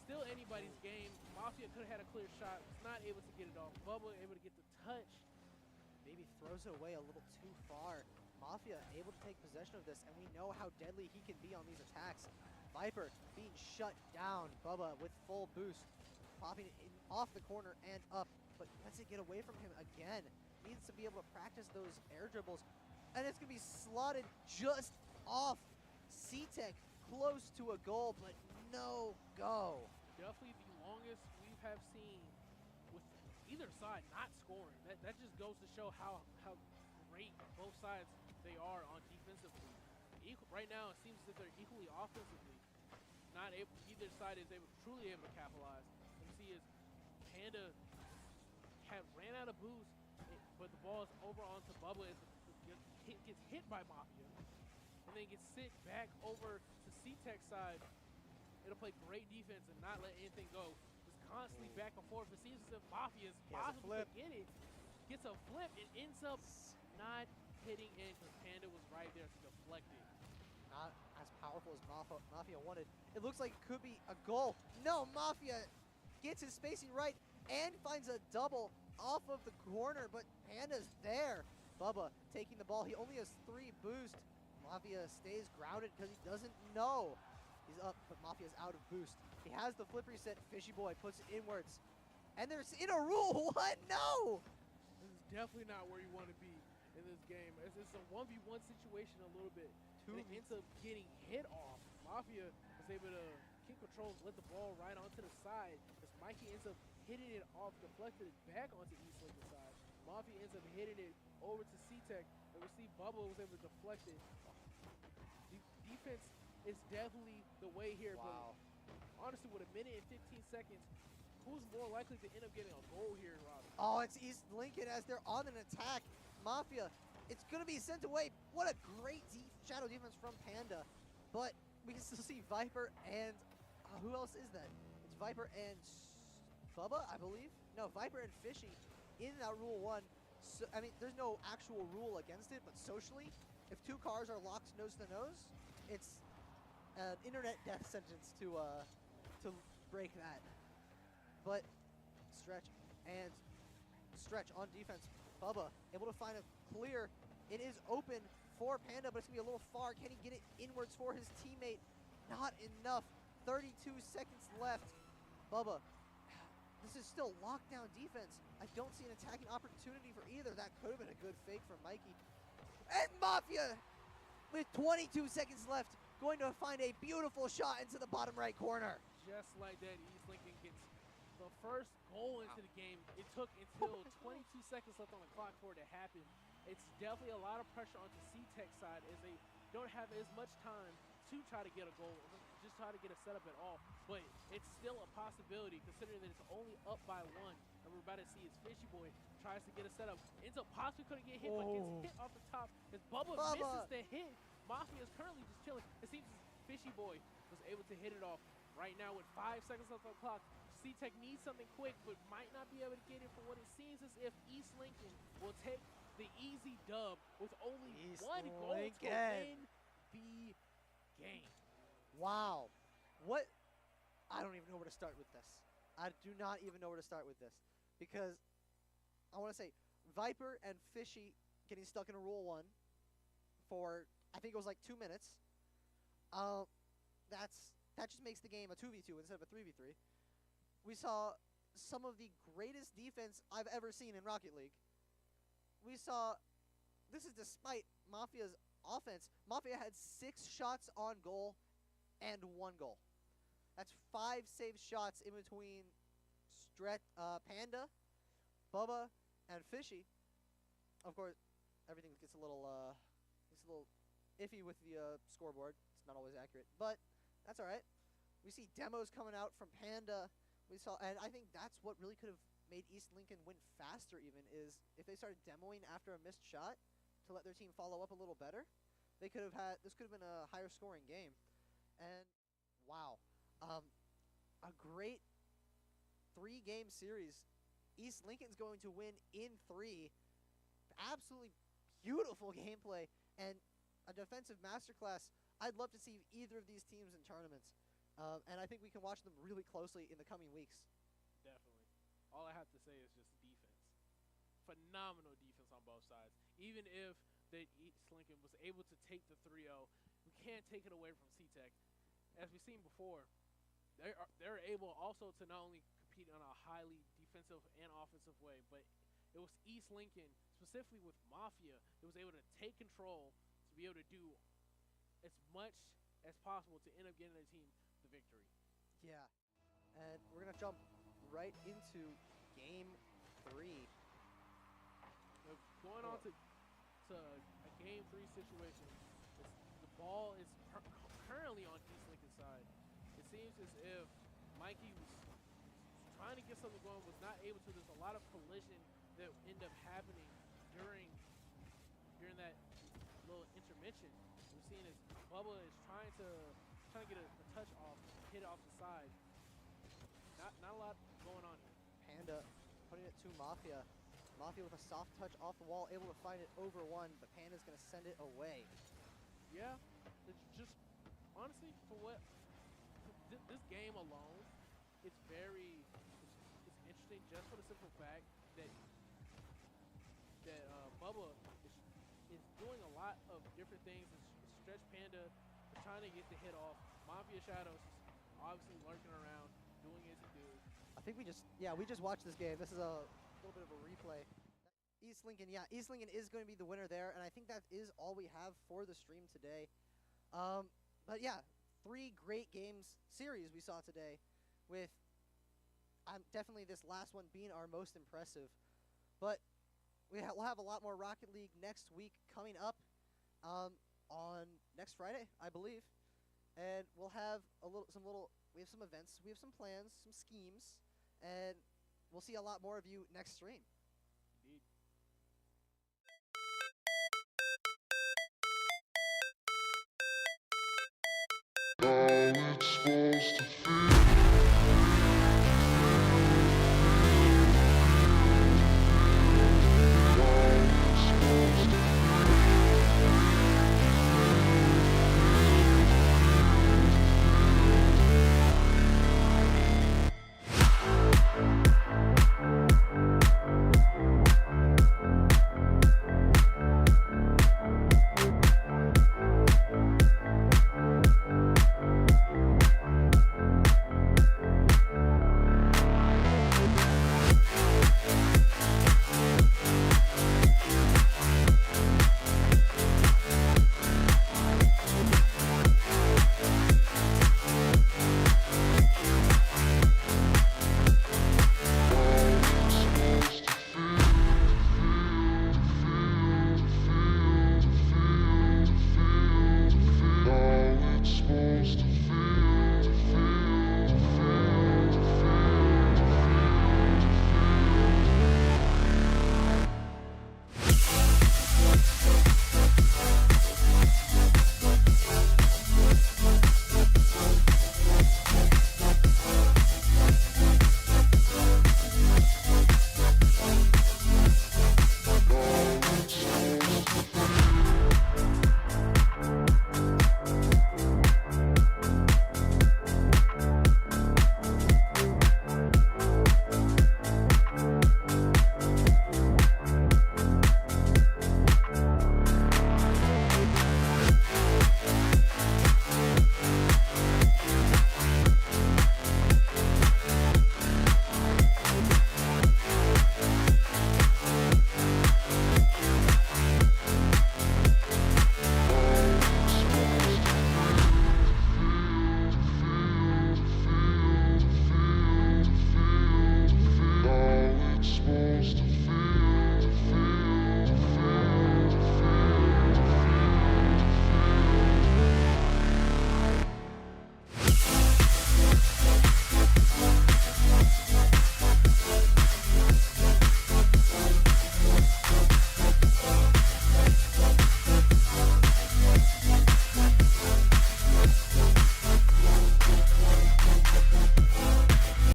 Still anybody's game. Mafia could have had a clear shot. Was not able to get it off. Bubba able to get the touch. Maybe throws it away a little too far. Mafia able to take possession of this, and we know how deadly he can be on these attacks. Viper being shut down. Bubba with full boost, popping it in, off the corner and up, but lets it get away from him again. Needs to be able to practice those air dribbles, and it's gonna be slotted just off. C-Tech close to a goal, but no go. Definitely the longest we have seen with either side not scoring. That just goes to show how great both sides they are on defensively. Right now it seems that they're equally offensively. Not able, either side is truly able to capitalize. You see is Panda ran out of boost, but the ball is over onto Bubba as it gets hit by Mafia. And then gets sit back over to C-Tech side. It'll play great defense and not let anything go. Just constantly back and forth. It seems as if Mafia is possible to get it. Gets a flip and ends up not hitting in because Panda was right there to deflect it. Not as powerful as Mafia wanted. It looks like it could be a goal. No, Mafia gets his spacing right and finds a double off of the corner, but Panda's there. Bubba taking the ball. He only has 3 boost. Mafia stays grounded because he doesn't know. He's up, but Mafia's out of boost. He has the flip reset. Fishy Boy puts it inwards. And there's in a rule. What? No! This is definitely not where you want to be in this game. It's a 1v1 situation a little bit. And it ends up getting hit off. Mafia is able to keep control and let the ball right onto the side. As Mikey ends up hitting it off, deflected it back onto East Lincoln side. Mafia ends up hitting it over to C-Tech. And we see Bubba was able to deflect it. Defense is definitely the way here, but honestly, with a minute and 15 seconds, who's more likely to end up getting a goal here, Robbie? Oh, it's East Lincoln as they're on an attack. Mafia It's going to be sent away. What a great shadow defense from Panda. But we can still see Viper and who else is that? It's Viper and Bubba, I believe. No, Viper and Fishy in that Rule 1. So, I mean, there's no actual rule against it, but socially, if two cars are locked nose to nose, it's an internet death sentence to break that. But Stretch on defense. Bubba able to find a clear. It is open for Panda, but it's gonna be a little far. Can he get it inwards for his teammate? Not enough. 32 seconds left. Bubba, this is still lockdown defense. I don't see an attacking opportunity for either. That could have been a good fake from Mikey. And Mafia, with 22 seconds left, going to find a beautiful shot into the bottom right corner. Just like that, East Lincoln gets the first goal into the game. It took until 22 seconds left on the clock for it to happen. It's definitely a lot of pressure onto C-Tech side as they don't have as much time to try to get a goal, or just try to get a setup at all. But it's still a possibility considering that it's only up by 1. And we're about to see as Fishy Boy tries to get a setup. Ends up possibly couldn't get hit, but gets hit off the top as Bubba misses the hit. Mafia is currently just chilling. It seems Fishy Boy was able to hit it off right now with 5 seconds left on the clock. C-Tech needs something quick, but might not be able to get it for what it seems as if East Lincoln will take the easy dub with only one goal to win the game. Wow. What? I don't even know where to start with this. I do not even know where to start with this. Because I want to say Viper and Fishy getting stuck in a Rule 1 for, I think it was like 2 minutes. That just makes the game a 2v2 instead of a 3v3. We saw some of the greatest defense I've ever seen in Rocket League. We saw, this is despite Mafia's offense. Mafia had 6 shots on goal and 1 goal. That's 5 saved shots in between Panda, Bubba, and Fishy. Of course, everything gets a little iffy with the scoreboard. It's not always accurate, but that's all right. We see demos coming out from Panda. We saw, and I think that's what really could have made East Lincoln win faster even, is if they started demoing after a missed shot to let their team follow up a little better, they could have had, this could have been a higher scoring game. And wow, a great 3-game series. East Lincoln's going to win in 3. Absolutely beautiful gameplay and a defensive masterclass. I'd love to see either of these teams in tournaments. And I think we can watch them really closely in the coming weeks. Definitely. All I have to say is just defense. Phenomenal defense on both sides. Even if East Lincoln was able to take the 3-0, we can't take it away from C-Tech. As we've seen before, they're able also to not only compete in a highly defensive and offensive way, but it was East Lincoln, specifically with Mafia, that was able to take control to be able to do as much as possible to end up getting their team the victory. Yeah, and we're going to jump right into Game 3. So going on to a Game 3 situation, the ball is currently on East Lincoln's side. It seems as if Mikey was trying to get something going, was not able to. There's a lot of collision that end up happening during that little intermission. We're seeing as Bubba is trying to get a touch off, hit it off the side. Not a lot going on here. Panda putting it to Mafia. Mafia with a soft touch off the wall, able to find it over 1, but Panda's going to send it away. Yeah, it's just, honestly, for what, this game alone, it's interesting just for the simple fact that Bubba is doing a lot of different things. Stretch Panda is trying to get the hit off. Mafia Shadows is obviously lurking around, doing as he do. I think we just watched this game. This is a little bit of a replay. East Lincoln is going to be the winner there, and I think that is all we have for the stream today. But yeah, 3 great games series we saw today, with definitely this last one being our most impressive. But we'll have a lot more Rocket League next week coming up on next Friday, I believe. And we'll have we have some events, we have some plans, some schemes, and we'll see a lot more of you next stream. Indeed. face to face.